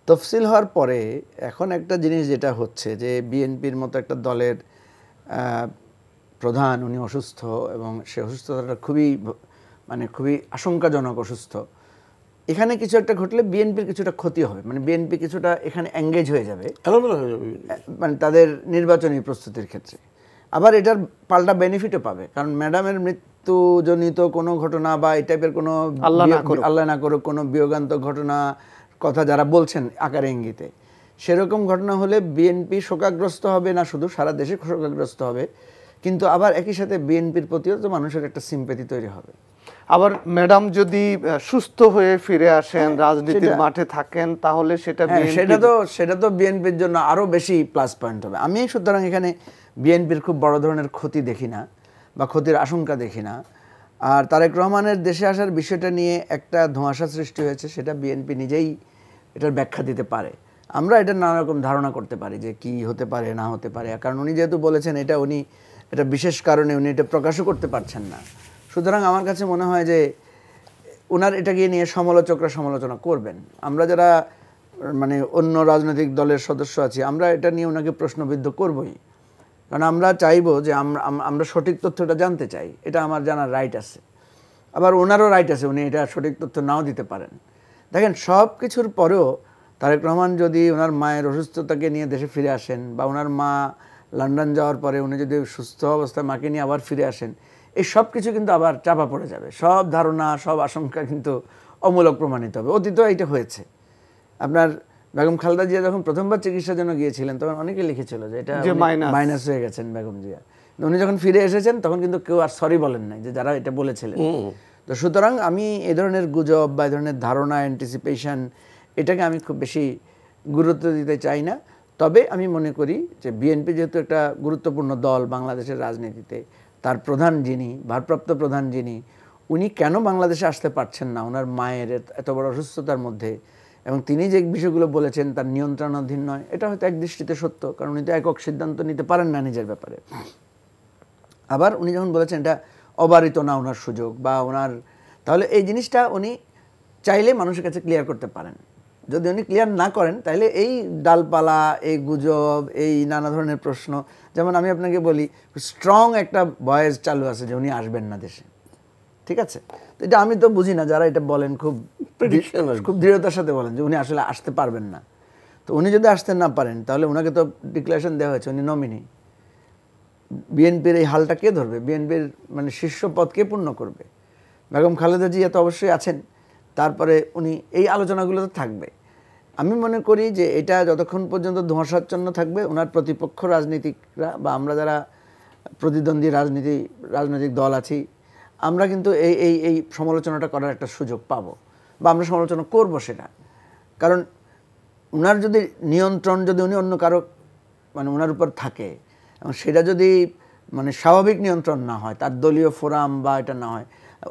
তফসিল হওয়ার পরে এখন একটা জিনিস যেটা হচ্ছে যে বিএনপির মতো একটা দলের প্রধান উনি অসুস্থ, এবং সে অসুস্থতাটা খুবই আশঙ্কাজনক অসুস্থ। এখানে কিছু একটা ঘটলে বিএনপির কিছুটা ক্ষতি হবে, মানে বিএনপি কিছুটা এখানে এঙ্গেজ হয়ে যাবে, মানে তাদের নির্বাচনী প্রস্তুতির ক্ষেত্রে। আবার এটার পাল্টা বেনিফিটও পাবে, কারণ ম্যাডামের মৃত্যুজনিত কোনো ঘটনা বা এই টাইপের কোনো আল্লাহ না করুক কোনো বিয়োগান্তক ঘটনা কথা যারা বলছেন আকারে ইঙ্গিতে, সেরকম ঘটনা হলে বিএনপি শোকাগ্রস্ত হবে না, শুধু সারা দেশে শোকাগ্রস্ত হবে, কিন্তু আবার একই সাথে বিএনপির প্রতিও তো মানুষের একটা সিম্প্যাথি তৈরি হবে। আবার ম্যাডাম যদি সুস্থ হয়ে ফিরে আসেন, রাজনীতির মাঠে থাকেন, তাহলে সেটা তো বিএনপির জন্য আরো বেশি প্লাস পয়েন্ট হবে। আমি সুতরাং এখানে বিএনপির খুব বড় ধরনের ক্ষতি দেখি না বা ক্ষতির আশঙ্কা দেখি না। আর তারেক রহমানের দেশে আসার বিষয়টা নিয়ে একটা ধোঁয়াশা সৃষ্টি হয়েছে, সেটা বিএনপি নিজেই এটার ব্যাখ্যা দিতে পারে। আমরা এটা নানা রকম ধারণা করতে পারি যে কি হতে পারে না হতে পারে, কারণ উনি যেহেতু বলেছেন এটা বিশেষ কারণে উনি এটা প্রকাশও করতে পারছেন না। সুতরাং আমার কাছে মনে হয় যে ওনার এটাকে নিয়ে সমালোচকরা সমালোচনা করবেন। আমরা যারা মানে অন্য রাজনৈতিক দলের সদস্য আছি, আমরা এটা নিয়ে ওনাকে প্রশ্নবিদ্ধ করবই, কারণ আমরা চাইবো যে আমরা সঠিক তথ্যটা জানতে চাই, এটা আমার জানার রাইট আছে। আবার ওনারও রাইট আছে, উনি এটা সঠিক তথ্য নাও দিতে পারেন। দেখেন সব কিছুর পরেও তারেক রহমান যদি ওনার মায়ের অসুস্থতাকে নিয়ে দেশে ফিরে আসেন, বা ওনার মা লন্ডন যাওয়ার পরে উনি যদি সুস্থ অবস্থায় মাকে নিয়ে আবার ফিরে আসেন, এই সব কিছু কিন্তু আবার চাপা পড়ে যাবে। সব ধারণা সব আশঙ্কা কিন্তু অমূলক প্রমাণিত হবে। অতীতেও এটা হয়েছে। আপনার বেগম খালেদা জিয়া যখন প্রথমবার চিকিৎসার জন্য গিয়েছিলেন, তখন অনেকে লিখেছিল যে এটা মাইনাস হয়ে গেছেন বেগম জিয়া। উনি যখন ফিরে এসেছেন তখন কিন্তু কেউ আর সরি বলেন নাই যে যারা এটা বলেছিলেন। তো সুতরাং আমি এই ধরনের গুজব বা এই ধরনের ধারণা, অ্যান্টিসিপেশন, এটাকে আমি খুব বেশি গুরুত্ব দিতে চাই না। তবে আমি মনে করি যে বিএনপি যেহেতু একটা গুরুত্বপূর্ণ দল বাংলাদেশের রাজনীতিতে, তার প্রধান যিনি, ভারপ্রাপ্ত প্রধান যিনি, উনি কেন বাংলাদেশে আসতে পারছেন না ওনার মায়ের এত বড় অসুস্থতার মধ্যে, এবং তিনি যে বিষয়গুলো বলেছেন তার নিয়ন্ত্রণাধীন নয়, এটা হয়তো এক দৃষ্টিতে সত্য, কারণ উনি তো একক সিদ্ধান্ত নিতে পারেন না নিজের ব্যাপারে। আবার উনি যখন বলেছেন এটা অবারিত না ওনার সুযোগ বা ওনার, তাহলে এই জিনিসটা উনি চাইলে মানুষের কাছে ক্লিয়ার করতে পারেন। যদি উনি ক্লিয়ার না করেন, তাহলে এই ডালপালা, এই গুজব, এই নানা ধরনের প্রশ্ন, যেমন আমি আপনাকে বলি স্ট্রং একটা ভয়েস চালু আছে যে উনি আসবেন না দেশে, ঠিক আছে? তো এটা আমি তো বুঝি না, যারা এটা বলেন খুব খুব দৃঢ়তার সাথে বলেন যে উনি আসলে আসতে পারবেন না। তো উনি যদি আসতে না পারেন তাহলে ওনাকে তো ডিক্লারেশন দেওয়া হয়েছে উনি নমিনি। বিএনপির এই হালটা কে ধরবে? বিএনপির মানে শীর্ষ পদ কে পূর্ণ করবে? বেগম খালেদা জিয়া তো অবশ্যই আছেন, তারপরে উনি এই আলোচনাগুলো তো থাকবে। আমি মনে করি যে এটা যতক্ষণ পর্যন্ত ধোঁয়াশাচ্ছন্ন থাকবে, ওনার প্রতিপক্ষ রাজনীতিকরা বা আমরা যারা প্রতিদ্বন্দ্বী রাজনৈতিক দল আছি, আমরা কিন্তু এই এই এই সমালোচনাটা করার একটা সুযোগ পাবো বা আমরা সমালোচনা করব সেটা। কারণ ওনার যদি নিয়ন্ত্রণ যদি উনি অন্য কারো মানে ওনার উপর থাকে এবং সেটা যদি মানে স্বাভাবিক নিয়ন্ত্রণ না হয়, তার দলীয় ফোরাম বা এটা না হয়,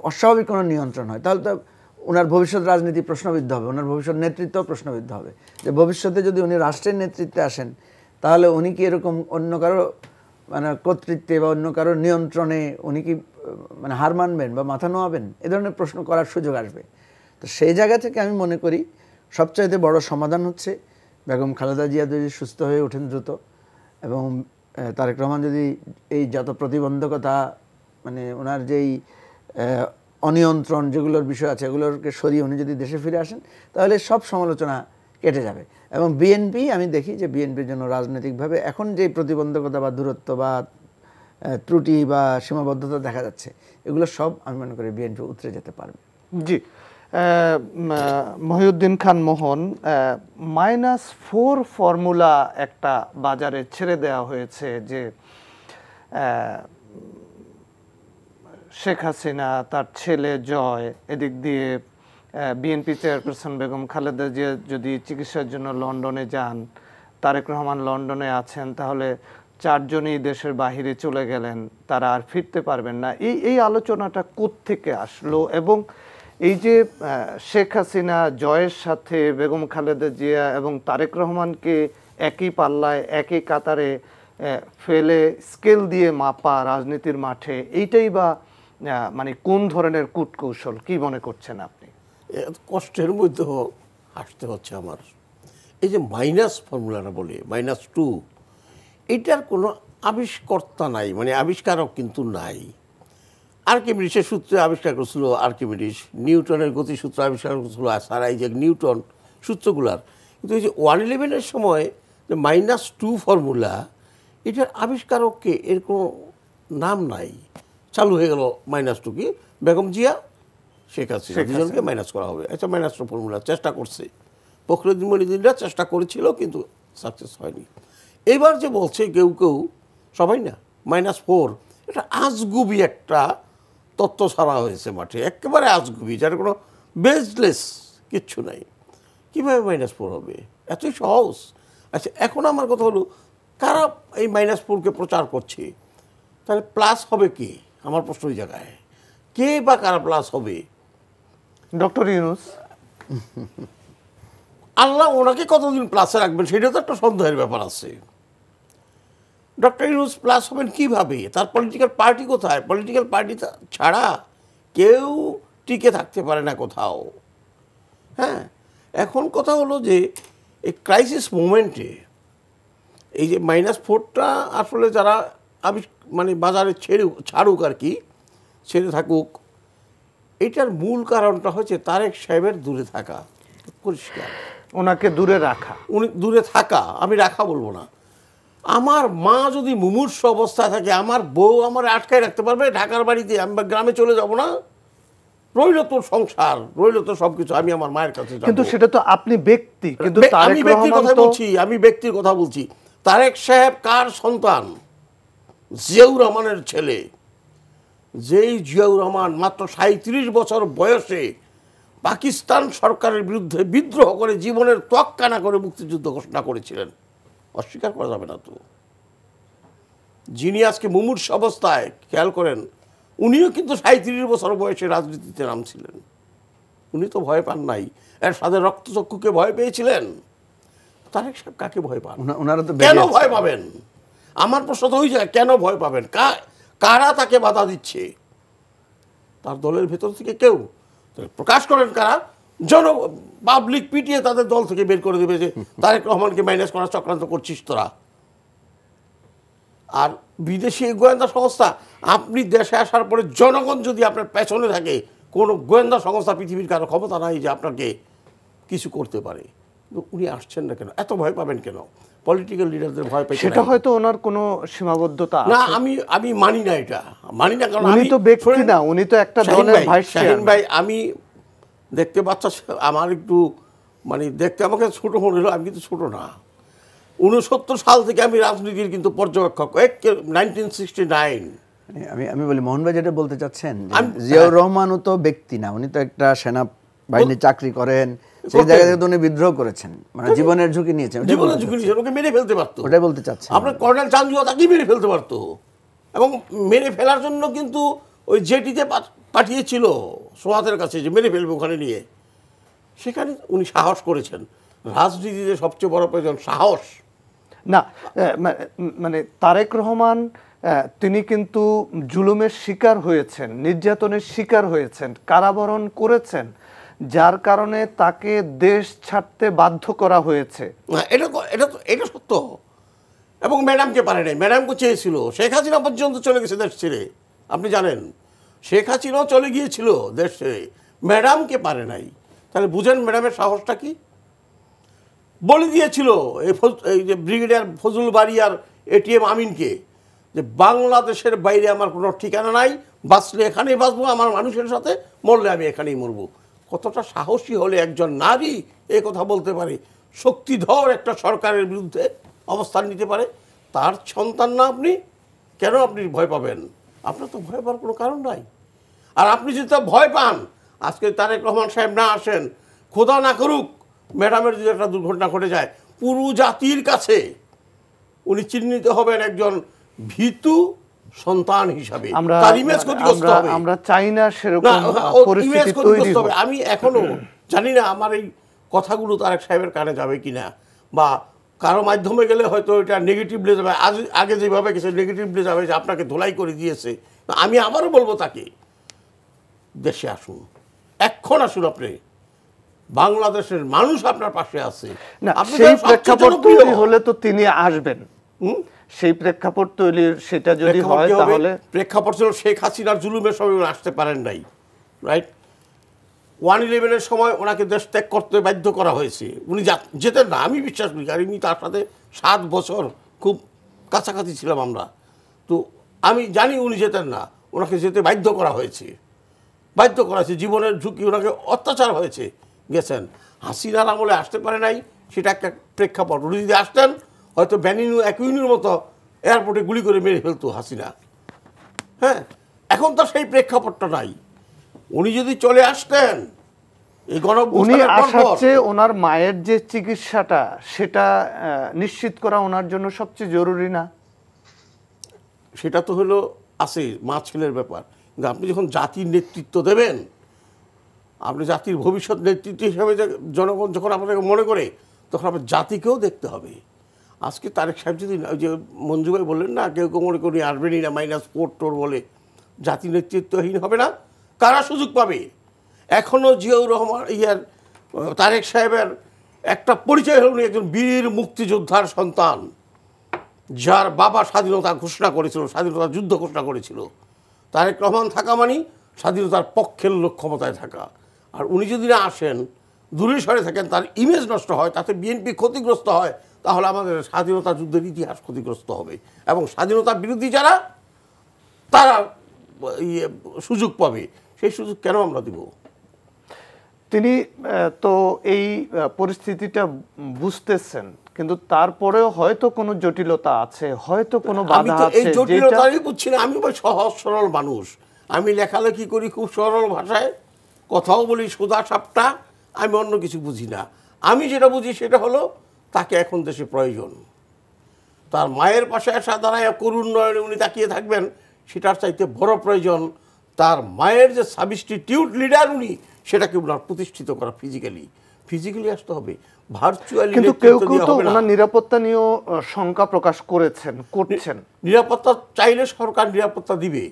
অস্বাভাবিক কোনো নিয়ন্ত্রণ হয়, তাহলে তো ওনার ভবিষ্যৎ রাজনীতি প্রশ্নবিদ্ধ হবে, ওনার ভবিষ্যৎ নেতৃত্ব প্রশ্নবিদ্ধ হবে। যে ভবিষ্যতে যদি উনি রাষ্ট্রের নেতৃত্বে আসেন তাহলে উনি কি এরকম অন্য কারো মানে কর্তৃত্বে বা অন্য কারো নিয়ন্ত্রণে উনি কি মানে হার মানবেন বা মাথা নোয়াবেন? এ ধরনের প্রশ্ন করার সুযোগ আসবে। তো সেই জায়গা থেকে আমি মনে করি সবচাইতে বড় সমাধান হচ্ছে বেগম খালেদা জিয়া যদি সুস্থ হয়ে ওঠেন দ্রুত, এবং তারেক রহমান যদি এই যত প্রতিবন্ধকতা মানে ওনার যেই অনিয়ন্ত্রণ যেগুলোর বিষয় আছে এগুলোকে সরিয়ে উনি যদি দেশে ফিরে আসেন তাহলে সব সমালোচনা কেটে যাবে। এবং বিএনপি আমি দেখি যে বিএনপির জন্য রাজনৈতিকভাবে এখন যে প্রতিবন্ধকতা বা দূরত্ব বা ত্রুটি বা সীমাবদ্ধতা দেখা যাচ্ছে এগুলো সব আমি মনে করি বিএনপি উতরে যেতে পারবে। জি, মহিউদ্দিন খান মোহন, -4 ফর্মুলা একটা বাজারে ছেড়ে দেওয়া হয়েছে যে শেখ হাসিনা, তার ছেলে জয়, এদিক দিয়ে বিএনপি চেয়ারপারসন বেগম খালেদা জিয়া যদি চিকিৎসার জন্য লন্ডনে যান, তারেক রহমান লন্ডনে আছেন, তাহলে চারজনই দেশের বাহিরে চলে গেলেন, তারা আর ফিরতে পারবেন না। এই আলোচনাটা কোত্থেকে আসলো? এবং এই যে শেখ হাসিনা, জয়ের সাথে বেগম খালেদা জিয়া এবং তারেক রহমানকে একই পাল্লায় একই কাতারে ফেলে স্কেল দিয়ে মাপা রাজনীতির মাঠে, এইটাই বা মানে কোন ধরনের কূটকৌশল, কি মনে করছেন আপনি? কষ্টের মধ্যেও হাসতে হচ্ছে আমার। এই যে মাইনাস ফর্মুলাটা বলে -2, এটার কোনো আবিষ্কর্তা নাই, মানে আবিষ্কারক কিন্তু নাই। আর্কিমিডিসের সূত্রে আবিষ্কার করেছিল আর্কিমিডিস, নিউটনের গতিসূত্র আবিষ্কার করেছিল স্যার আইজ্যাক নিউটন, সূত্রগুলার। কিন্তু এই যে 111-এর সময় যে -2 ফর্মুলা, এটার আবিষ্কারককে এর কোনো নাম নাই। চালু হয়ে গেল -2 কি বেগম জিয়া, শেখ হাসিনা দুজনকে মাইনাস করা হবে। আচ্ছা, -2 ফর্মুলা চেষ্টা করছে ফখরুদ্দিন মনিদিনরা, চেষ্টা করেছিল কিন্তু সাকসেস হয়নি। এবার যে বলছে কেউ কেউ, সবাই না, -4, এটা আজগুবি একটা তত্ত্ব ছাড়া হয়েছে মাঠে, একেবারে আজগুবি, যার কোনো বেসলেস কিচ্ছু নাই। কীভাবে -4 হবে? এতই সহজ। আচ্ছা, এখন আমার কথা হলো, কারা এই -4কে প্রচার করছে? তাহলে প্লাস হবে কি? আমার প্রশ্ন ওই জায়গায়, কে বা কারা প্লাস হবে? ডক্টর ইউনূস। আল্লাহ ওনাকে কতদিন প্লাসে রাখবেন সেটা তো একটা সন্দেহের ব্যাপার আছে। ডক্টর ইউনূস প্লাস হবেন কিভাবে? তার পলিটিক্যাল পার্টি কোথায়? পলিটিক্যাল পার্টি ছাড়া কেউ টিকে থাকতে পারে না কোথাও। হ্যাঁ, এখন কথা হলো যে এই ক্রাইসিস মোমেন্টে এই যে -4টা আসলে যারা মানে বাজারে ছাড়ুক আর কি, ছেড়ে থাকুক, এটার মূল কারণটা হচ্ছে তারেক সাহেবের দূরে থাকা। পরিষ্কার, ওনাকে দূরে রাখা। উনি দূরে থাকা, আমি রাখা বলবো না। আমার মা যদি মুমূর্ষু অবস্থায় থাকে, আমার বউ আমার আটকায় রাখতে পারবে ঢাকার বাড়িতে? আমি গ্রামে চলে যাব না? রইল তোর সংসার, রইল তো সবকিছু, আমি আমার মায়ের কাছে যাব। কিন্তু সেটা তো আপনি ব্যক্তি, কিন্তু আমি ব্যক্তির কথা বলছি, আমি ব্যক্তির কথা বলছি। তারেক সাহেব কার সন্তান? জিয়াউর রহমানের ছেলে। যেই জিয়াউর রহমান মাত্র 37 বছর বয়সে পাকিস্তান সরকারের বিরুদ্ধে বিদ্রোহ করে জীবনের তোয়াক্কা না করে মুক্তিযুদ্ধ ঘোষণা করেছিলেন, অস্বীকার করা যাবে না তো। যিনি আজকে মুমূর্ষু অবস্থায়, খেয়াল করেন, উনিও কিন্তু 37 বছর বয়সে রাজনীতিতে নামছিলেন। উনি তো ভয় পান নাই। এর সাথে রক্তচক্ষুকে ভয় পেয়েছিলেন। তারেক সাহেব কাকে ভয় পান? ওনারা তো কেন ভয় পাবেন? আমার প্রশ্ন তো ওই যায়, কেন ভয় পাবেন? কারা তাকে বাধা দিচ্ছে? তার দলের ভেতর থেকে কেউ প্রকাশ করেন কারা? পাবলিক পিটিয়ে তাদের দল থেকে বের করে দেবে যে তারেক রহমানকে মাইনাস করার চক্রান্ত করছিস তোরা। আর বিদেশি গোয়েন্দা সংস্থা, আপনি দেশে আসার পরে জনগণ যদি আপনার পেছনে থাকে, কোনো গোয়েন্দা সংস্থা পৃথিবীর কারো ক্ষমতা নাই যে আপনাকে কিছু করতে পারে। উনি আসছেন না কেন? এত ভয় পাবেন কেন? পলিটিক্যাল লিডারদের ভয় পাই সেটা হয়তো ওনার কোনো সীমাবদ্ধতা না, আছে। আমি মানি না, এটা মানি না। কারণ উনি তো ব্যক্তি না, উনি তো একটা দলের ভাইস শাহীন চেয়ারম্যান। ভাই, আমি দেখতে বাচ্চা, আমার একটু মানে দেখতে আমাকে ছোট মনে হলো, আমি কিন্তু ছোট না। 69 সাল থেকে আমি রাজনীতির কিন্তু পর্যবেক্ষক, 1969। আমি বলি মোহন ভাই যেটা বলতে চাচ্ছেন, জিয়াউর রহমানও তো ব্যক্তি না, উনি তো একটা সেনা বাহিনী চাকরি করেন, সেই জায়গা থেকে উনি বিদ্রোহ করেছেন, মানে জীবনের ঝুঁকি নিয়েছেন। জীবনের ঝুঁকি নিয়েছেন, ওকে মেরে ফেলতে পারতো। ওটাই বলতে চাচ্ছেন। আপনার কর্নেল চান্দুয়া তাকে মেরে ফেলতে পারতো, এবং মেরে ফেলার জন্য কিন্তু ওই জেটিতে পাঠিয়েছিল সোয়াতের কাছে যে মেরে ফেলবে ওখানে নিয়ে। সেখানে উনি সাহস করেছেন। রাজনীতিতে সবচেয়ে বড় প্রয়োজন সাহস। না, মানে তারেক রহমান তিনি কিন্তু জুলুমের শিকার হয়েছেন, নির্যাতনের শিকার হয়েছেন, কারাবরণ করেছেন, যার কারণে তাকে দেশ ছাড়তে বাধ্য করা হয়েছে। এটা সত্য। এবং ম্যাডামকে পারে নাই, ম্যাডামকে চেয়েছিল। শেখ হাসিনা পর্যন্ত চলে গেছে দেশ ছেড়ে, আপনি জানেন। শেখ হাসিনাও চলে গিয়েছিল দেশ ছেড়ে, ম্যাডামকে পারে নাই। তাহলে বুঝেন ম্যাডামের সাহসটা কি। বলে দিয়েছিল এই যে ব্রিগেডিয়ার ফজলুল বারী আর এটিএম আমিনকে যে বাংলাদেশের বাইরে আমার কোনো ঠিকানা নাই, বাঁচলে এখানেই বাঁচবো আমার মানুষের সাথে, মরলে আমি এখানেই মরবো। কতটা সাহসী হলে একজন নারী এ কথা বলতে পারে, শক্তিধর একটা সরকারের বিরুদ্ধে অবস্থান নিতে পারে। তার সন্তান না আপনি, কেন আপনি ভয় পাবেন? আপনার তো ভয় পাওয়ার কোনো কারণ নাই। আর আপনি যদি তা ভয় পান, আজকে তারেক রহমান সাহেব না আসেন, খোদা না করুক ম্যাডামের যদি একটা দুর্ঘটনা ঘটে যায়, পুরো জাতির কাছে উনি চিহ্নিত হবেন একজন ভীতু সন্তান হিসাবে। তার ইমেজ ক্ষতিগ্রস্ত হবে। আমরা চাই না সেরকম পরিস্থিতি তৈরি হবে। আমি এখনো জানি না আমার এই কথাগুলো তারেক সাহেবের কানে যাবে কিনা, বা কারো মাধ্যমে গেলে হয়তো এটা নেগেটিভলি যাবে। আগে যেভাবে গেছে নেগেটিভলি যাবে যে আপনাকে ধোলাই করে দিয়েছে। আমি আবারও বলবো তাকে, দেশে আসুন, এখন আসুন। আপনি বাংলাদেশের মানুষ আপনার পাশে আছে। না, সেই প্রেক্ষাপট তৈরি হলে তো তিনি আসবেন। সেই প্রেক্ষাপট তৈরির সেটা যদি হয় তাহলে প্রেক্ষাপট ছিল শেখ হাসিনার জুলুমের সময় আসতে পারেন নাই, রাইট? 1/11 সময় ওনাকে দেশ ত্যাগ করতে বাধ্য করা হয়েছে, উনি যেতেন না। আমি বিশ্বাস করি, আর আমি তার সাথে 7 বছর খুব কাছাকাছি ছিলাম আমরা, তো আমি জানি উনি যেতেন না। ওনাকে যেতে বাধ্য করা হয়েছে, জীবনের ঝুঁকি, ওনাকে অত্যাচার হয়েছে, গেছেন। হাসিনার আমলে আসতে পারে নাই, সেটা একটা প্রেক্ষাপট। উনি যদি আসতেন হয়তো ব্যানিনু একুইনুর মতো এয়ারপোর্টে গুলি করে মেরে ফেলতো হাসিনা। হ্যাঁ, এখন তো সেই প্রেক্ষাপটটা নাই। উনি যদি চলে আসতেন, এই উনি আসার চেয়ে ওনার মায়ের যে চিকিৎসাটা সেটা নিশ্চিত করা ওনার জন্য সবচেয়ে জরুরি না? সেটা তো হলো আছে মা ছেলের ব্যাপার। কিন্তু আপনি যখন জাতির নেতৃত্ব দেবেন, আপনি জাতির ভবিষ্যৎ নেতৃত্ব হিসাবে জনগণ যখন আপনাকে মনে করে, তখন আপনার জাতিকেও দেখতে হবে। আজকে তারেক সাহেব যদি, ওই যে মঞ্জু ভাই বললেন না, কেউ কেউ মনে করি আসবেনই না, -4 বলে, জাতি নেতৃত্বহীন হবে না। কারা সুযোগ পাবে? এখনও জিয়াউর রহমান তারেক সাহেবের একটা পরিচয় হল, উনি একজন বীর মুক্তিযোদ্ধার সন্তান, যার বাবা স্বাধীনতা ঘোষণা করেছিল, স্বাধীনতা যুদ্ধ ঘোষণা করেছিল। তারেক রহমান থাকা মানে স্বাধীনতার পক্ষের লোক ক্ষমতায় থাকা। আর উনি যদি না আসেন, দূরে সরে থাকেন, তার ইমেজ নষ্ট হয়, তাতে বিএনপি ক্ষতিগ্রস্ত হয়, তাহলে আমাদের স্বাধীনতা যুদ্ধের ইতিহাস ক্ষতিগ্রস্ত হবে। এবং স্বাধীনতা বিরোধী যারা, তারা সুযোগ পাবে। সেই সুযোগ কেন আমরা দিব? তিনি তো এই পরিস্থিতিটা বুঝতেছেন, কিন্তু তারপরেও হয়তো কোনো জটিলতা আছে, হয়তো কোনো বাধা আছে। এই জটিলতাই বুঝছি না। আমি সহজ সরল মানুষ, আমি লেখালেখি করি খুব সরল ভাষায়, কথাও বলি সোজা সাপটা, আমি অন্য কিছু বুঝি না। আমি যেটা বুঝি সেটা হলো, তাকে এখন দেশে প্রয়োজন। তার মায়ের পাশে আসা দাঁড়ায় করুণ নয়নে উনি তাকিয়ে থাকবেন, সেটার চাইতে বড় প্রয়োজন তার মায়ের যে সাবস্টিটিউট লিডার উনি, সেটাকে ওনার প্রতিষ্ঠিত করা। ফিজিক্যালি আসতে হবে, ভার্চুয়ালি। কিন্তু কেউ কেউ তো ওনার নিরাপত্তা নিয়েও শঙ্কা প্রকাশ করছেন। নিরাপত্তা চাইলে সরকার নিরাপত্তা দিবে।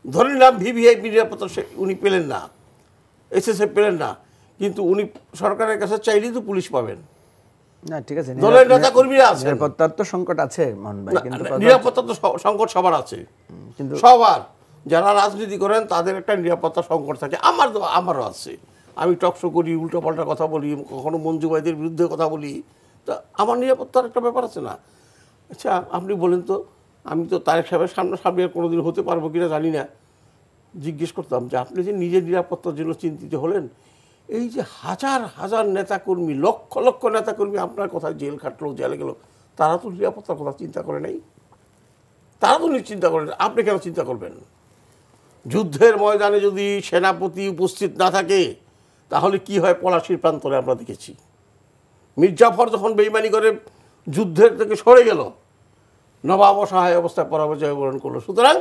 ধরে নিলাম ভিভিআইপি নিরাপত্তা উনি পেলেন না, এসএসএফ পেলেন না, কিন্তু উনি সরকারের কাছে চাইলেই তো পুলিশ পাবেন। না ঠিক আছে, দলের নেতা কর্মীরা আছে, নিরাপত্তার তো সংকট আছে মোহন ভাই, কিন্তু নিরাপত্তার তো সংকট সবার আছে, কিন্তু সবার যারা রাজনীতি করেন তাদের একটা নিরাপত্তা সংকট থাকে, আমারও আছে। আমি টকশো করি, উল্টোপাল্টা কথা বলি, কখনো মঞ্জু ভাইদের বিরুদ্ধে কথা বলি, তা আমার নিরাপত্তার একটা ব্যাপার আছে না? আচ্ছা আপনি বলেন তো, আমি তো তারেক সাহেবের সামনাসামনি আর কোনোদিন হতে পারবো কিনা জানি না, জিজ্ঞেস করতাম যে আপনি যে নিজের নিরাপত্তার জন্য চিন্তিত হলেন, এই যে হাজার হাজার নেতাকর্মী, লক্ষ লক্ষ নেতাকর্মী আপনার কথায় জেল খাটলো, জেলে গেল, তারা তো নিরাপত্তার কথা চিন্তা করে নাই, তারা তো চিন্তা করেন, আপনি কেন চিন্তা করবেন? যুদ্ধের ময়দানে যদি সেনাপতি উপস্থিত না থাকে তাহলে কি হয় পলাশির প্রান্তরে আমরা দেখেছি। মির্জাফর যখন বেইমানি করে যুদ্ধের থেকে সরে গেল, নবাব অসহায় অবস্থায় পরাজয় বরণ করলো। সুতরাং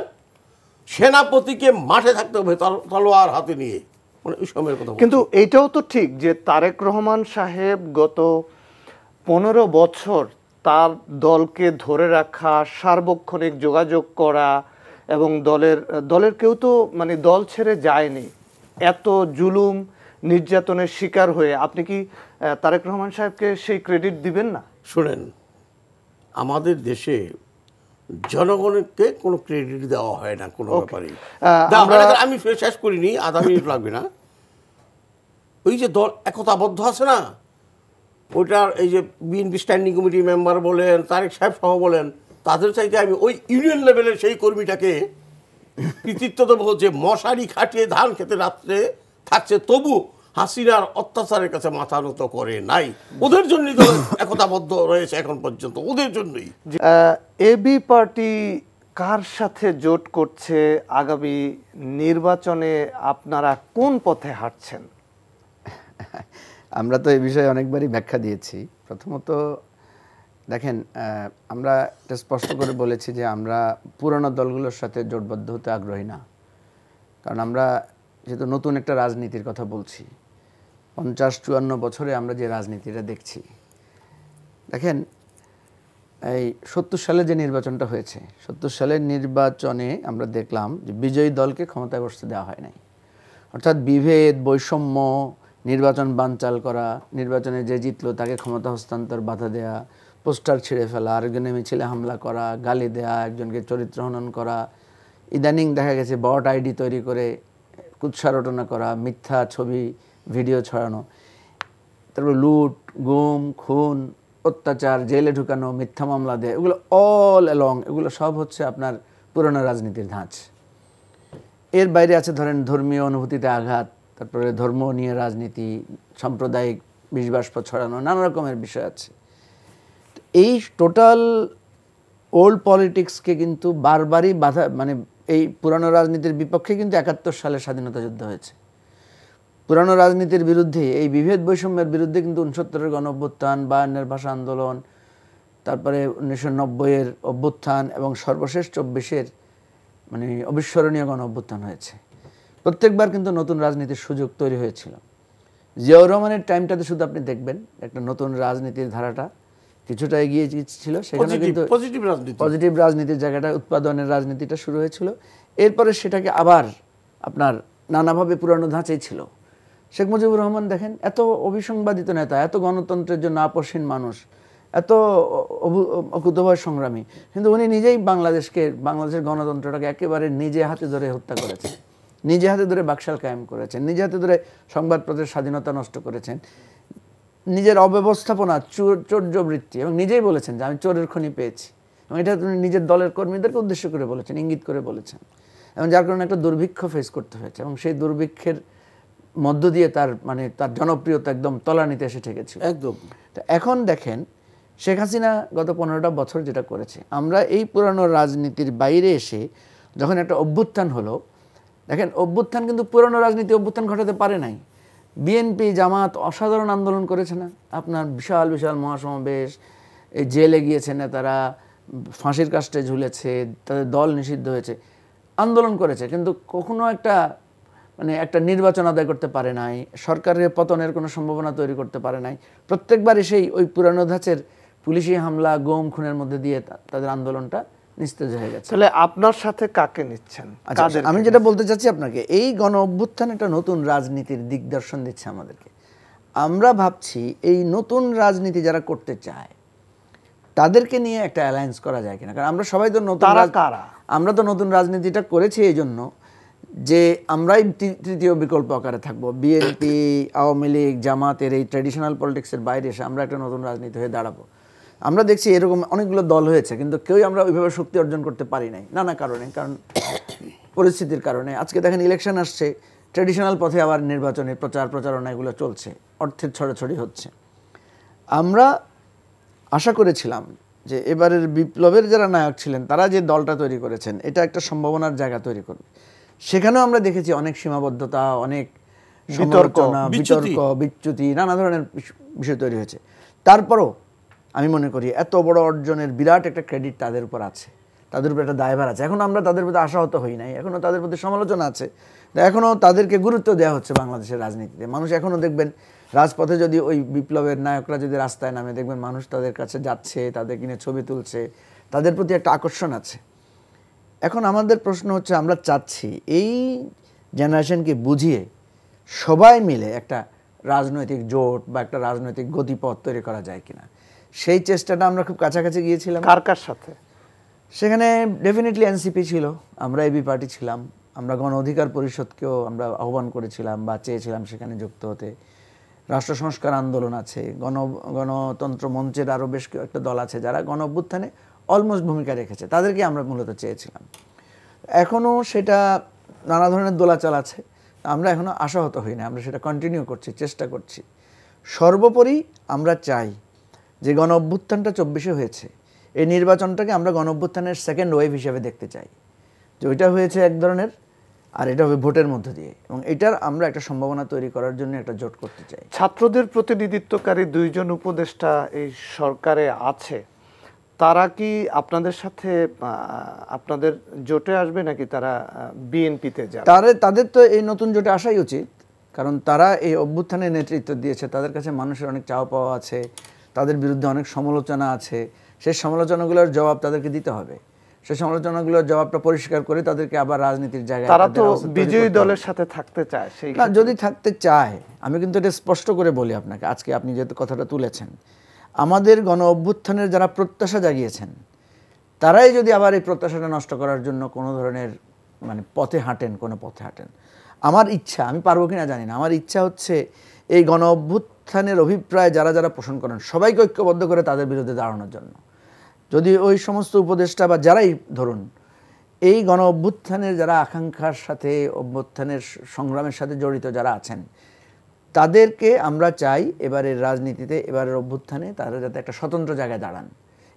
সেনাপতিকে মাঠে থাকতে হবে তলোয়ার হাতে নিয়ে, মানে ওই সময়ের কথা। কিন্তু এইটাও তো ঠিক যে তারেক রহমান সাহেব গত 15 বছর তার দলকে ধরে রাখা, সার্বক্ষণিক যোগাযোগ করা, এবং দলের কেউ তো মানে দল ছেড়ে যায়নি, এত জুলুম নির্যাতনের শিকার হয়ে। আপনি কি তারেক রহমান সাহেবকে সেই ক্রেডিট দিবেন না? শুনেন, আমাদের দেশে জনগণকে কোনো ক্রেডিট দেওয়া হয় না কোনো ব্যাপারে। আমি শেষ করিনি, আধা মিনিট লাগবে না। ওই যে দল একতাবদ্ধ আছে না, ওইটার এই যে বিএনপি স্ট্যান্ডিং কমিটি মেম্বার বলেন, তারেক সাহেব সহ বলেন, তাদের চাইতে আমি ওই ইউনিয়ন লেভেলের সেই কর্মীটাকে কৃতিত্ব দেবো যে মশারি খাটিয়ে ধান খেতে রাত্রে থাকছে, তবু হাসিনার অত্যাচারের কাছে মাথা নত করে নাই। ওদের জন্যই তো একতাবদ্ধ রয়েছে এখন পর্যন্ত, ওদের জন্যই। এবি পার্টি কার সাথে জোট করছে? আগামী নির্বাচনে আপনারা কোন পথে হাঁটছেন? আমরা তো এই বিষয়ে অনেকবারই ব্যাখ্যা দিয়েছি। প্রথমত দেখেন, আমরা এটা স্পষ্ট করে বলেছি যে আমরা পুরনো দলগুলোর সাথে জোটবদ্ধ হতে আগ্রহী না। কারণ আমরা যেহেতু নতুন একটা রাজনীতির কথা বলছি, 50-54 বছরে আমরা যে রাজনীতিটা দেখছি, দেখেন এই 70 সালে যে নির্বাচনটা হয়েছে, 70 সালের নির্বাচনে আমরা দেখলাম যে বিজয়ী দলকে ক্ষমতায় বসতে দেওয়া হয় নাই। অর্থাৎ বিভেদ, বৈষম্য, নির্বাচন বানচাল করা, নির্বাচনে যে জিতলো তাকে ক্ষমতা হস্তান্তর বাধা দেয়া, পোস্টার ছিঁড়ে ফেলা, আরেকজনের মিছিলে হামলা করা, গালি দেয়া, একজনকে চরিত্র হনন করা, ইদানিং দেখা গেছে বট আইডি তৈরি করে কুৎসা রটনা করা, মিথ্যা ছবি ভিডিও ছড়ানো, তারপর লুট, গুম, খুন, অত্যাচার, জেলে ঢুকানো, মিথ্যা মামলা দেয়, এগুলো অল অ্যালং, এগুলো সব হচ্ছে আপনার পুরনো রাজনীতির ধাঁচ। এর বাইরে আছে ধরেন ধর্মীয় অনুভূতিতে আঘাত, তারপরে ধর্ম নিয়ে রাজনীতি, সাম্প্রদায়িক বিষবাষ্প ছড়ানো, নানা রকমের বিষয় আছে। এই টোটাল ওল্ড পলিটিক্সকে কিন্তু বারবারই বাধা, মানে এই পুরানো রাজনীতির বিপক্ষে কিন্তু 71 সালে স্বাধীনতা যুদ্ধ হয়েছে। পুরানো রাজনীতির বিরুদ্ধে, এই বিভেদ বৈষম্যের বিরুদ্ধে কিন্তু 69-এর গণ অভ্যুত্থান, 52-এর ভাষা আন্দোলন, তারপরে 1990-এর অভ্যুত্থান এবং সর্বশেষ 24-এর মানে অবিস্মরণীয় গণ অভ্যুত্থান হয়েছে। প্রত্যেকবার কিন্তু নতুন রাজনীতির সুযোগ তৈরি হয়েছিল। জিয়াউর রহমানের টাইমটাতে শুধু আপনি দেখবেন একটা নতুন রাজনীতির ধারাটা কিছুটা এগিয়ে ছিল, সেখানে কিন্তু পজিটিভ রাজনীতির জায়গাটা, উৎপাদনের রাজনীতিটা শুরু হয়েছিল। এরপরে সেটাকে আবার আপনার নানাভাবে পুরানো ধাঁচেই ছিল। শেখ মুজিবুর রহমান দেখেন, এত অভিসংবাদিত নেতা, এত গণতন্ত্রের জন্য আপসহীন মানুষ, এত অকুতোভয় সংগ্রামী, কিন্তু উনি নিজেই বাংলাদেশের গণতন্ত্রটাকে একেবারে নিজে হাতে ধরে হত্যা করেছেন, নিজে হাতে ধরে বাকশাল কায়েম করেছেন, নিজে হাতে ধরে সংবাদপত্রের স্বাধীনতা নষ্ট করেছেন, নিজের অব্যবস্থাপনা, চৌর্যবৃত্তি, এবং নিজেই বলেছেন যে আমি চোরের খনি পেয়েছি, এবং এটা তিনি নিজের দলের কর্মীদেরকে উদ্দেশ্য করে বলেছেন, ইঙ্গিত করে বলেছেন, এবং যার কারণে একটা দুর্ভিক্ষ ফেস করতে হয়েছে, এবং সেই দুর্ভিক্ষের মধ্য দিয়ে তার জনপ্রিয়তা একদম তলানিতে এসে ঠেকেছিল একদম। তো এখন দেখেন শেখ হাসিনা গত 15টা বছর যেটা করেছে, আমরা এই পুরানো রাজনীতির বাইরে এসে যখন একটা অভ্যুত্থান হলো, দেখেন অভ্যুত্থান কিন্তু পুরানো রাজনীতি অভ্যুত্থান ঘটাতে পারে নাই। বিএনপি, জামাত অসাধারণ আন্দোলন করেছে না, আপনার বিশাল বিশাল মহাসমাবেশ, এই জেলে গিয়েছে নেতারা, ফাঁসির কাস্টে ঝুলেছে, তাদের দল নিষিদ্ধ হয়েছে, আন্দোলন করেছে, কিন্তু কখনো একটা নির্বাচন আদায় করতে পারে নাই, সরকারের পতনের কোনো সম্ভাবনা তৈরি করতে পারে নাই। প্রত্যেকবার এসেই ওই পুরানো ধাঁচের পুলিশি হামলা, গুম, খুনের মধ্যে দিয়ে তাদের আন্দোলনটা নিস্তেজ হয়ে গেছে। তাহলে আপনার সাথে কাকে নিচ্ছেন? আমি যেটা বলতে চাচ্ছি আপনাকে, এই গণ অভ্যুত্থান একটা নতুন রাজনীতির দিকদর্শন দিচ্ছে আমাদেরকে। আমরা ভাবছি এই নতুন রাজনীতি যারা করতে চায় তাদেরকে নিয়ে একটা অ্যালায়েন্স করা যায় কিনা, কারণ আমরা সবাই তো নতুন আমরা তো নতুন রাজনীতিটা করেছি এই জন্য যে আমরাই তৃতীয় বিকল্প আকারে থাকবো। বিএনপি, আওয়ামী লীগ, জামাতের এই ট্র্যাডিশনাল পলিটিক্সের বাইরে এসে আমরা একটা নতুন রাজনীতি হয়ে দাঁড়াবো। আমরা দেখছি এরকম অনেকগুলো দল হয়েছে, কিন্তু কেউই আমরা ওইভাবে শক্তি অর্জন করতে পারি নাই নানা কারণে, কারণ পরিস্থিতির কারণে। আজকে দেখেন ইলেকশন আসছে, ট্র্যাডিশনাল পথে আবার নির্বাচনে প্রচারণা এগুলো চলছে, অর্থের ছড়াছড়ি হচ্ছে। আমরা আশা করেছিলাম যে এবারের বিপ্লবের যারা নায়ক ছিলেন তারা যে দলটা তৈরি করেছেন এটা একটা সম্ভাবনার জায়গা তৈরি করবে। সেখানেও আমরা দেখেছি অনেক সীমাবদ্ধতা, অনেক বিতর্ক, বিচ্যুতি, নানা ধরনের বিষয় তৈরি হয়েছে। তারপরও আমি মনে করি এত বড় অর্জনের বিরাট একটা ক্রেডিট তাদের উপর আছে, তাদের উপর একটা দায়ভার আছে। এখন আমরা তাদের প্রতি আশাহত হই নাই, এখনও তাদের প্রতি সমালোচনা আছে, এখনও তাদেরকে গুরুত্ব দেওয়া হচ্ছে বাংলাদেশের রাজনীতিতে। মানুষ এখনও দেখবেন রাজপথে যদি ওই বিপ্লবের নায়করা যদি রাস্তায় নামে, দেখবেন মানুষ তাদের কাছে যাচ্ছে, তাদের কিনে ছবি তুলছে, তাদের প্রতি একটা আকর্ষণ আছে। এখন আমাদের প্রশ্ন হচ্ছে, আমরা চাচ্ছি এই জেনারেশনকে বুঝিয়ে সবাই মিলে একটা রাজনৈতিক জোট বা একটা রাজনৈতিক গতিপথ তৈরি করা যায় কিনা। সেই চেষ্টাটা আমরা খুব কাছাকাছি গিয়েছিলাম। কার সাথে? সেখানে ডেফিনেটলি এনসিপি ছিল, আমরা এবি পার্টি ছিলাম, আমরা গণ অধিকার পরিষদকেও আমরা আহ্বান করেছিলাম বা চেয়েছিলাম সেখানে যুক্ত হতে। রাষ্ট্র সংস্কার আন্দোলন আছে, গণতন্ত্র মঞ্চের আরও বেশ একটা দল আছে যারা গণ অভ্যুত্থানে অলমোস্ট ভূমিকা রেখেছে, তাদেরকে আমরা মূলত চেয়েছিলাম। এখনও সেটা নানা ধরনের দোলাচল আছে, আমরা এখনও আশাহত হই না, আমরা সেটা কন্টিনিউ করছি, চেষ্টা করছি। সর্বোপরি আমরা চাই যে গণ অভ্যুত্থানটা 24-এ হয়েছে, এই নির্বাচনটাকে আমরা গণ অভ্যুত্থানের সেকেন্ড ওয়েভ হিসেবে দেখতে চাই, যে ওইটা হয়েছে এক ধরনের, আর এটা হবে ভোটের মধ্য দিয়ে, এবং এটার আমরা একটা সম্ভাবনা তৈরি করার জন্য একটা জোট করতে চাই। ছাত্রদের প্রতিনিধিত্বকারী 2 জন উপদেষ্টা এই সরকারে আছে, তারা কি আপনাদের সাথে আপনাদের জোটে আসবে নাকি তারা বিএনপিতে যাবে? তাদের তো এই নতুন জোটে আসাই উচিত, কারণ তারা এই অভ্যুত্থানের নেতৃত্ব দিয়েছে, তাদের কাছে মানুষের অনেক চাওয়া পাওয়া আছে, তাদের বিরুদ্ধে অনেক সমালোচনা আছে, সেই সমালোচনাগুলোর জবাব তাদেরকে দিতে হবে। সেই সমালোচনাগুলোর জবাবটা পরিষ্কার করে তাদেরকে আবার রাজনীতির জায়গায়, তারা তো বিজয়ী দলের সাথে থাকতে চায়। সেই না, যদি থাকতে চায়, আমি কিন্তু এটা স্পষ্ট করে বলি আপনাকে, আজকে আপনি যেহেতু কথাটা তুলেছেন, আমাদের গণ অভ্যুত্থানের যারা প্রত্যাশা জাগিয়েছেন তারাই যদি আবার এই প্রত্যাশাটা নষ্ট করার জন্য কোনো ধরনের পথে হাঁটেন, আমার ইচ্ছা, আমি পারবো কিনা জানি না, আমার ইচ্ছা হচ্ছে এই গণ অভ্যুত্থানের অভিপ্রায় যারা যারা পোষণ করেন সবাইকে ঐক্যবদ্ধ করে তাদের বিরুদ্ধে দাঁড়ানোর জন্য। যদি ওই সমস্ত উপদেষ্টা বা যারাই ধরুন এই গণ অভ্যুত্থানের যারা আকাঙ্ক্ষার সাথে, অভ্যুত্থানের সংগ্রামের সাথে জড়িত যারা আছেন, তাদেরকে আমরা চাই এবারের রাজনীতিতে, এবারের অভ্যুত্থানে তারা যাতে একটা স্বতন্ত্র জায়গায় দাঁড়ান।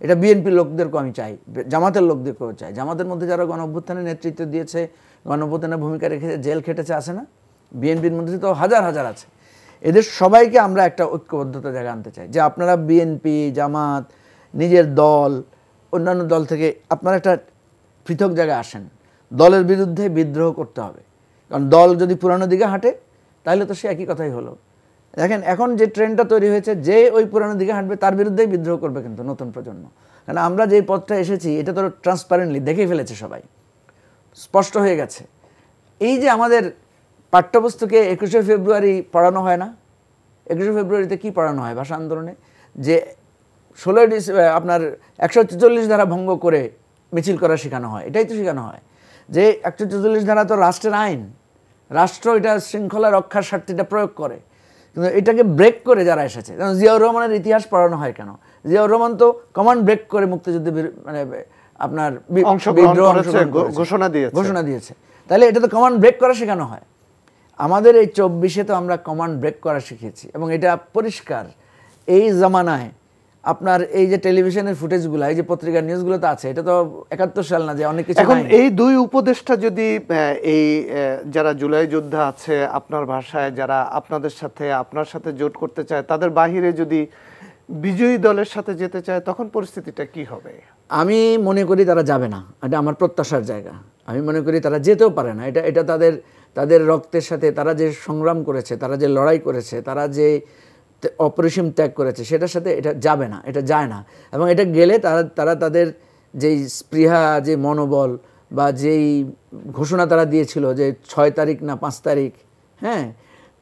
এটা বিএনপির লোকদেরকেও আমি চাই, জামাতের লোকদেরকেও চাই। জামাতের মধ্যে যারা গণ অভ্যুত্থানের নেতৃত্ব দিয়েছে, গণ অভ্যুত্থানের ভূমিকা রেখেছে, জেল খেটেছে, আছে না? বিএনপির মধ্যে তো হাজার হাজার আছে। এদের সবাইকে আমরা একটা ঐক্যবদ্ধতা জায়গা আনতে চাই, যে আপনারা বিএনপি, জামাত, নিজের দল, অন্যান্য দল থেকে আপনারা একটা পৃথক জায়গায় আসেন। দলের বিরুদ্ধে বিদ্রোহ করতে হবে, কারণ দল যদি পুরানো দিকে হাঁটে তাহলে তো সে একই কথাই হলো। দেখেন এখন যে ট্রেন্ডটা তৈরি হয়েছে, যে ওই পুরানো দিকে হাঁটবে তার বিরুদ্ধেই বিদ্রোহ করবে কিন্তু নতুন প্রজন্ম। কারণ আমরা যে পথটা এসেছি এটা তো ট্রান্সপারেন্টলি দেখেই ফেলেছে সবাই, স্পষ্ট হয়ে গেছে। এই যে আমাদের পাঠ্যপুস্তকে 21শে ফেব্রুয়ারি পড়ানো হয় না, 21শে ফেব্রুয়ারিতে কি পড়ানো হয় ভাষা আন্দোলনে? যে 16ই ডিসেম্বর আপনার 144 ধারা ভঙ্গ করে মিছিল করা শেখানো হয়, এটাই তো শেখানো হয়। যে 144 ধারা তো রাষ্ট্রের আইন, রাষ্ট্র এটা শৃঙ্খলা রক্ষার স্বার্থে এটা প্রয়োগ করে, কিন্তু এটাকে ব্রেক করে যারা এসেছে, যেমন জিয়াউর রহমানের ইতিহাস পড়ানো হয় কেন? জিয়াউর রহমান তো কমান্ড ব্রেক করে মুক্তিযুদ্ধে আপনার ঘোষণা দিয়েছে, তাহলে এটা তো কমান্ড ব্রেক করা শেখানো হয়। আমাদের এই 24-এ তো আমরা কমান্ড ব্রেক করা শিখেছি, এবং এটা পরিষ্কার এই জামানায় আপনার এই যে টেলিভিশনের ফুটেজগুলো, এই যে পত্রিকার নিউজগুলো তো আছে, এটা তো 71 সাল না যে অনেক কিছু। এখন এই 2 উপদেষ্টা যদি এই যারা জুলাই যোদ্ধা আছে, আপনার ভাষায় যারা আপনার সাথে জোট করতে চায়, তাদের বাহিরে যদি বিজয়ী দলের সাথে যেতে চায়, তখন পরিস্থিতিটা কি হবে? আমি মনে করি তারা যাবে না, এটা আমার প্রত্যাশার জায়গা। আমি মনে করি তারা যেতেও পারে না। এটা তাদের রক্তের সাথে, তারা যে সংগ্রাম করেছে, তারা যে লড়াই করেছে, তারা যে অপরিসীম ত্যাগ করেছে, সেটার সাথে এটা যাবে না, এটা যায় না। এবং এটা গেলে তারা তাদের যেই স্পৃহা, যে মনোবল বা যেই ঘোষণা তারা দিয়েছিল যে 6 তারিখ না 5 তারিখ, হ্যাঁ,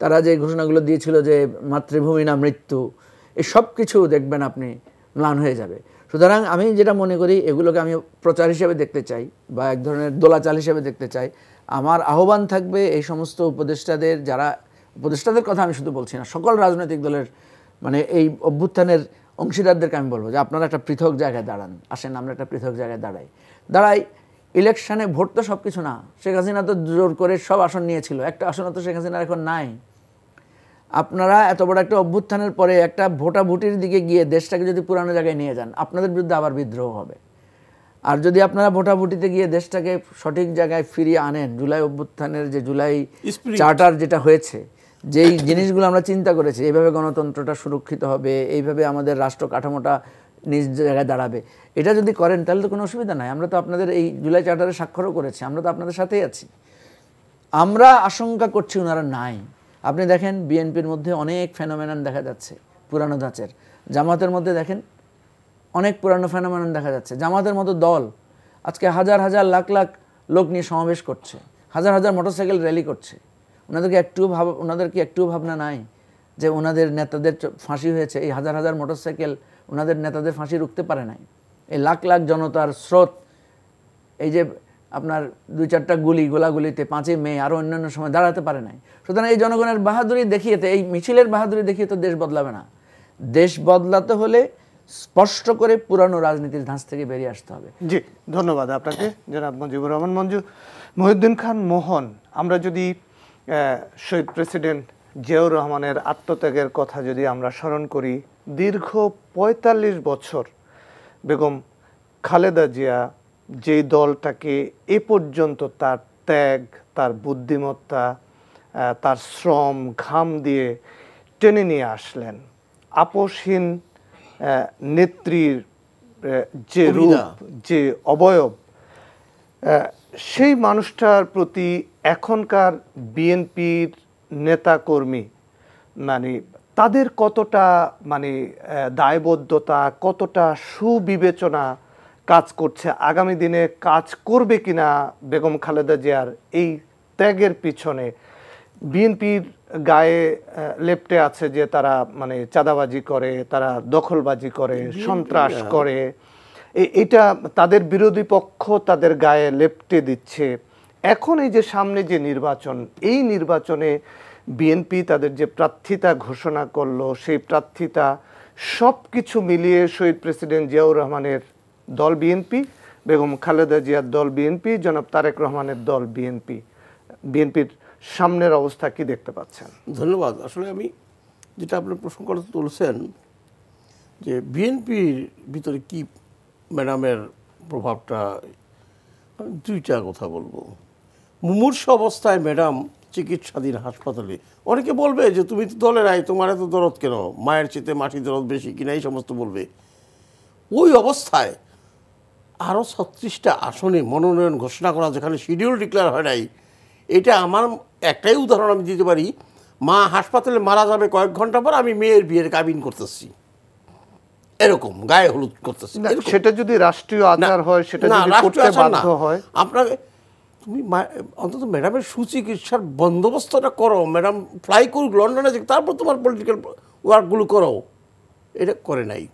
তারা যে ঘোষণাগুলো দিয়েছিল যে মাতৃভূমি না মৃত্যু, এই সব কিছু দেখবেন আপনি ম্লান হয়ে যাবে। সুতরাং আমি যেটা মনে করি, এগুলোকে আমি প্রচার হিসেবে দেখতে চাই বা এক ধরনের দোলাচাল হিসেবে দেখতে চাই। আমার আহ্বান থাকবে এই সমস্ত উপদেষ্টাদের, যারা উপদেষ্টাদের কথা আমি শুধু বলছি না, সকল রাজনৈতিক দলের মানে এই অভ্যুত্থানের অংশীদারদেরকে আমি বলবো যে আপনারা একটা পৃথক জায়গায় দাঁড়ান, আসেন আমরা একটা পৃথক জায়গায় দাঁড়াই। ইলেকশনে ভোট তো সব কিছু না। শেখ হাসিনা তো জোর করে সব আসন নিয়েছিল, একটা আসনও তো শেখ হাসিনার এখন নাই। আপনারা এত বড় একটা অভ্যুত্থানের পরে একটা ভোটাভুটির দিকে গিয়ে দেশটাকে যদি পুরানো জায়গায় নিয়ে যান, আপনাদের বিরুদ্ধে আবার বিদ্রোহ হবে। আর যদি আপনারা ভোটাভুটিতে গিয়ে দেশটাকে সঠিক জায়গায় ফিরিয়ে আনেন, জুলাই অভ্যুত্থানের যে জুলাই চার্টার যেটা হয়েছে, যেই জিনিসগুলো আমরা চিন্তা করেছি, এইভাবে গণতন্ত্রটা সুরক্ষিত হবে, এইভাবে আমাদের রাষ্ট্র কাঠামোটা নিজ জায়গায় দাঁড়াবে, এটা যদি করেন তাহলে তো কোনো অসুবিধা নাই। আমরা তো আপনাদের এই জুলাই চার্টারে স্বাক্ষরও করেছি, আমরা তো আপনাদের সাথেই আছি। আমরা আশঙ্কা করছি ওনারা নাই। আপনি দেখেন বিএনপির মধ্যে অনেক ফেনোমেনন দেখা যাচ্ছে পুরানো ধাঁচের, জামাতের মধ্যে দেখেন অনেক পুরানো ফেনোমেনন দেখা যাচ্ছে। জামাতের মতো দল আজকে হাজার হাজার লাখ লাখ লোক নিয়ে সমাবেশ করছে, হাজার হাজার মোটরসাইকেল র্যালি করছে। ওনাদেরকে একটুও ভাবনা নাই যে ওনাদের নেতাদের ফাঁসি হয়েছে, এই হাজার হাজার মোটরসাইকেল ওনাদের নেতাদের ফাঁসি রুখতে পারে নাই। এই লাখ লাখ জনতার স্রোত, এই যে আপনার 2-4টা গোলাগুলিতে 5ই মে আরও অন্যান্য সময় দাঁড়াতে পারে নাই। সুতরাং এই জনগণের বাহাদুরি দেখিয়ে, এই মিছিলের বাহাদুরি দেখিয়ে তো দেশ বদলাবে না। দেশ বদলাতে হলে স্পষ্ট করে পুরানো রাজনীতির ধাঁচ থেকে বেরিয়ে আসতে হবে। জি, ধন্যবাদ আপনাকে জনাব মুজিবুর রহমান মঞ্জু। মহিউদ্দিন খান মোহন, আমরা যদি শহীদ প্রেসিডেন্ট জিয়াউর রহমানের আত্মত্যাগের কথা যদি আমরা স্মরণ করি, দীর্ঘ ৪৫ বছর বেগম খালেদা জিয়া যেই দলটাকে এ পর্যন্ত তার ত্যাগ, তার বুদ্ধিমত্তা, তার শ্রম ঘাম দিয়ে টেনে নিয়ে আসলেন, আপোষহীন নেত্রীর যে রূপ, যে অবয়ব, সেই মানুষটার প্রতি এখনকার বিএনপির নেতাকর্মী মানে তাদের কতটা মানে দায়বদ্ধতা, কতটা সুবিবেচনা কাজ করছে, আগামী দিনে কাজ করবে কিনা বেগম খালেদা জিয়ার এই ত্যাগের পিছনে? বিএনপির গায়ে লেপ্টে আছে যে তারা মানে চাঁদাবাজি করে, তারা দখলবাজি করে, সন্ত্রাস করে, এটা তাদের বিরোধী পক্ষ তাদের গায়ে লেপ্টে দিচ্ছে। এখন এই যে সামনে যে নির্বাচন, এই নির্বাচনে বিএনপি তাদের যে প্রার্থিতা ঘোষণা করলো, সেই প্রার্থিতা সব কিছু মিলিয়ে শহীদ প্রেসিডেন্ট জিয়াউর রহমানের দল বিএনপি, বেগম খালেদা জিয়ার দল বিএনপি, জনাব তারেক রহমানের দল বিএনপি, বিএনপির সামনের অবস্থা কি দেখতে পাচ্ছেন? ধন্যবাদ। আসলে আমি যেটা আপনার প্রশ্ন করে তুলছেন যে বিএনপির ভিতরে কি ম্যাডামের প্রভাবটা, আমি 2টা কথা বলবো। মুমূর্ষ অবস্থায় ম্যাডাম চিকিৎসাধীন হাসপাতালে, অনেকে বলবে যে তুমি তো দলের আই, তোমার এত দরদ কেন, মায়ের চেতে মাটি দরদ বেশি কিনা, এই সমস্ত বলবে। ওই অবস্থায় আরও 36টা আসনে মনোনয়ন ঘোষণা করা, যেখানে শিডিউল ডিক্লেয়ার হয় নাই, এটা আমার একটাই উদাহরণ আমি দিতে পারি। মা হাসপাতালে মারা যাবে কয়েক ঘন্টা পর আমি মেয়ের বিয়ের কাবিন করতেছি, এরকম গায়ে হলুদ করতেছি। সেটা যদি রাষ্ট্রীয় আচার হয়, সেটা যদি করতে বাধ্য হয়, আপনাকে তুমি অন্তত ম্যাডামের সুচিকিৎসার বন্দোবস্তটা করো, ম্যাডাম ফ্লাই করুক লন্ডনে, তারপর তোমার পলিটিক্যাল ওয়ার্কগুলো করো। এটা করে নাই।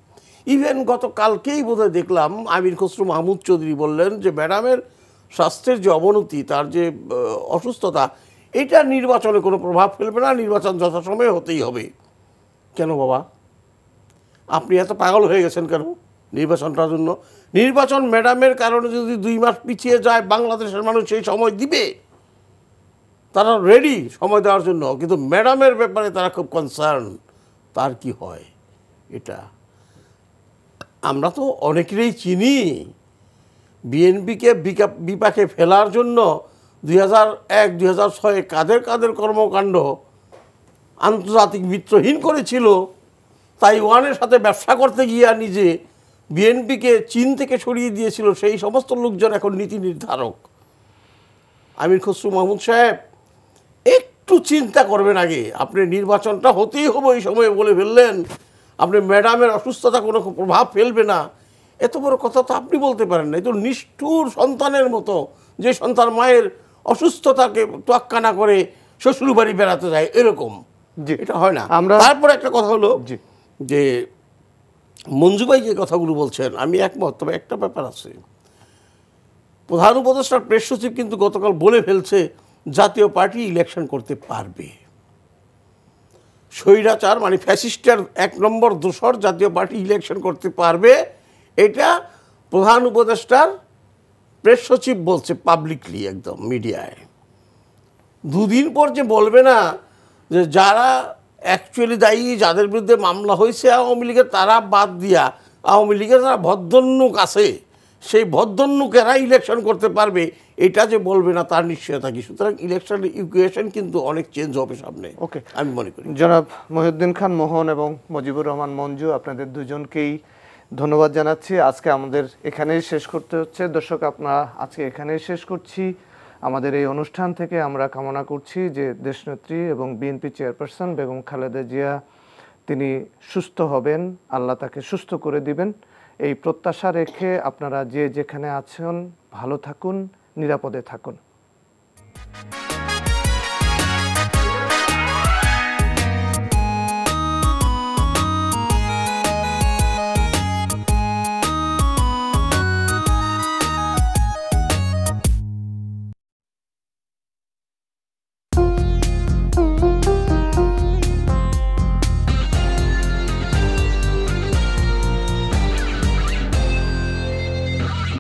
ইভেন গতকালকেই বোধহয় দেখলাম আমির খসরু মাহমুদ চৌধুরী বললেন যে ম্যাডামের স্বাস্থ্যের যে অবনতি, তার যে অসুস্থতা, এটা নির্বাচনে কোনো প্রভাব ফেলবে না, নির্বাচন যথাসময়ে হতেই হবে। কেন বাবা, আপনি এত পাগল হয়ে গেছেন কেন নির্বাচনটার জন্য? নির্বাচন ম্যাডামের কারণে যদি 2 মাস পিছিয়ে যায়, বাংলাদেশের মানুষ সেই সময় দিবে, তারা রেডি সময় দেওয়ার জন্য, কিন্তু ম্যাডামের ব্যাপারে তারা খুব কনসার্ন। তার কি হয় এটা আমরা তো অনেকেরই চিনি। বিএনপিকে বিপাকে ফেলার জন্য 2001-2006 কাদের কর্মকাণ্ড আন্তর্জাতিক মিত্রহীন করেছিল। তাইওয়ানের সাথে ব্যবসা করতে গিয়ে নিজে বিএনপিকে চীন থেকে সরিয়ে দিয়েছিল, সেই সমস্ত লোকজন এখন নীতি নির্ধারক। আমির খসরু মাহমুদ সাহেব একটু চিন্তা করবেন আগে। আপনি নির্বাচনটা হতেই হবে এই সময়ে বলে ফেললেন, আপনি ম্যাডামের অসুস্থতা কোনো প্রভাব ফেলবে না, এত বড় কথা তো আপনি বলতে পারেন না। এই তো নিষ্ঠুর সন্তানের মতো, যে সন্তান মায়ের অসুস্থতাকে তোয়াক্কা না করে শ্বশুর বাড়ি বেড়াতে যায় এরকম, জি। এটা হয় না। আমরা- তারপর একটা কথা হলো জি। যে মঞ্জু ভাই যে কথাগুলো বলছেন আমি একমত, তবে একটা ব্যাপার আছে। প্রধান উপদেষ্টার প্রেস সচিব কিন্তু গতকাল বলে ফেলছে জাতীয় পার্টি ইলেকশন করতে পারবে। স্বৈরাচার মানে ফ্যাসিস্টের 1 নম্বর দোসর জাতীয় পার্টি ইলেকশন করতে পারবে, এটা প্রধান উপদেষ্টার প্রেস সচিব বলছে পাবলিকলি, একদম মিডিয়ায়। দুদিন পর যে বলবে না যে যারা অ্যাকচুয়ালি দায়ী, যাদের বিরুদ্ধে মামলা হয়েছে আওয়ামী লীগের, তারা বাদ দিয়া আওয়ামী লীগের যারা ভদ্দন্নুক আছে সেই ভদ্দন্নুকেরা ইলেকশন করতে পারবে, এটা যে বলবে না তার নিশ্চয়তা কি? সুতরাং ইলেকশনের ইকুয়েশন কিন্তু অনেক চেঞ্জ হবে সামনে, ওকে, আমি মনে করি। জনাব মহিউদ্দিন খান মোহন এবং মুজিবুর রহমান মঞ্জু, আপনাদের দুজনকেই ধন্যবাদ জানাচ্ছি। আজকে আমাদের এখানেই শেষ করতে হচ্ছে। দর্শক, আপনারা আজকে এখানেই শেষ করছি। আমাদের এই অনুষ্ঠান থেকে আমরা কামনা করছি যে দেশনেত্রী এবং বিএনপি চেয়ারপারসন বেগম খালেদা জিয়া তিনি সুস্থ হবেন, আল্লাহ তাকে সুস্থ করে দিবেন, এই প্রত্যাশা রেখে আপনারা যে যেখানে আছেন ভালো থাকুন, নিরাপদে থাকুন।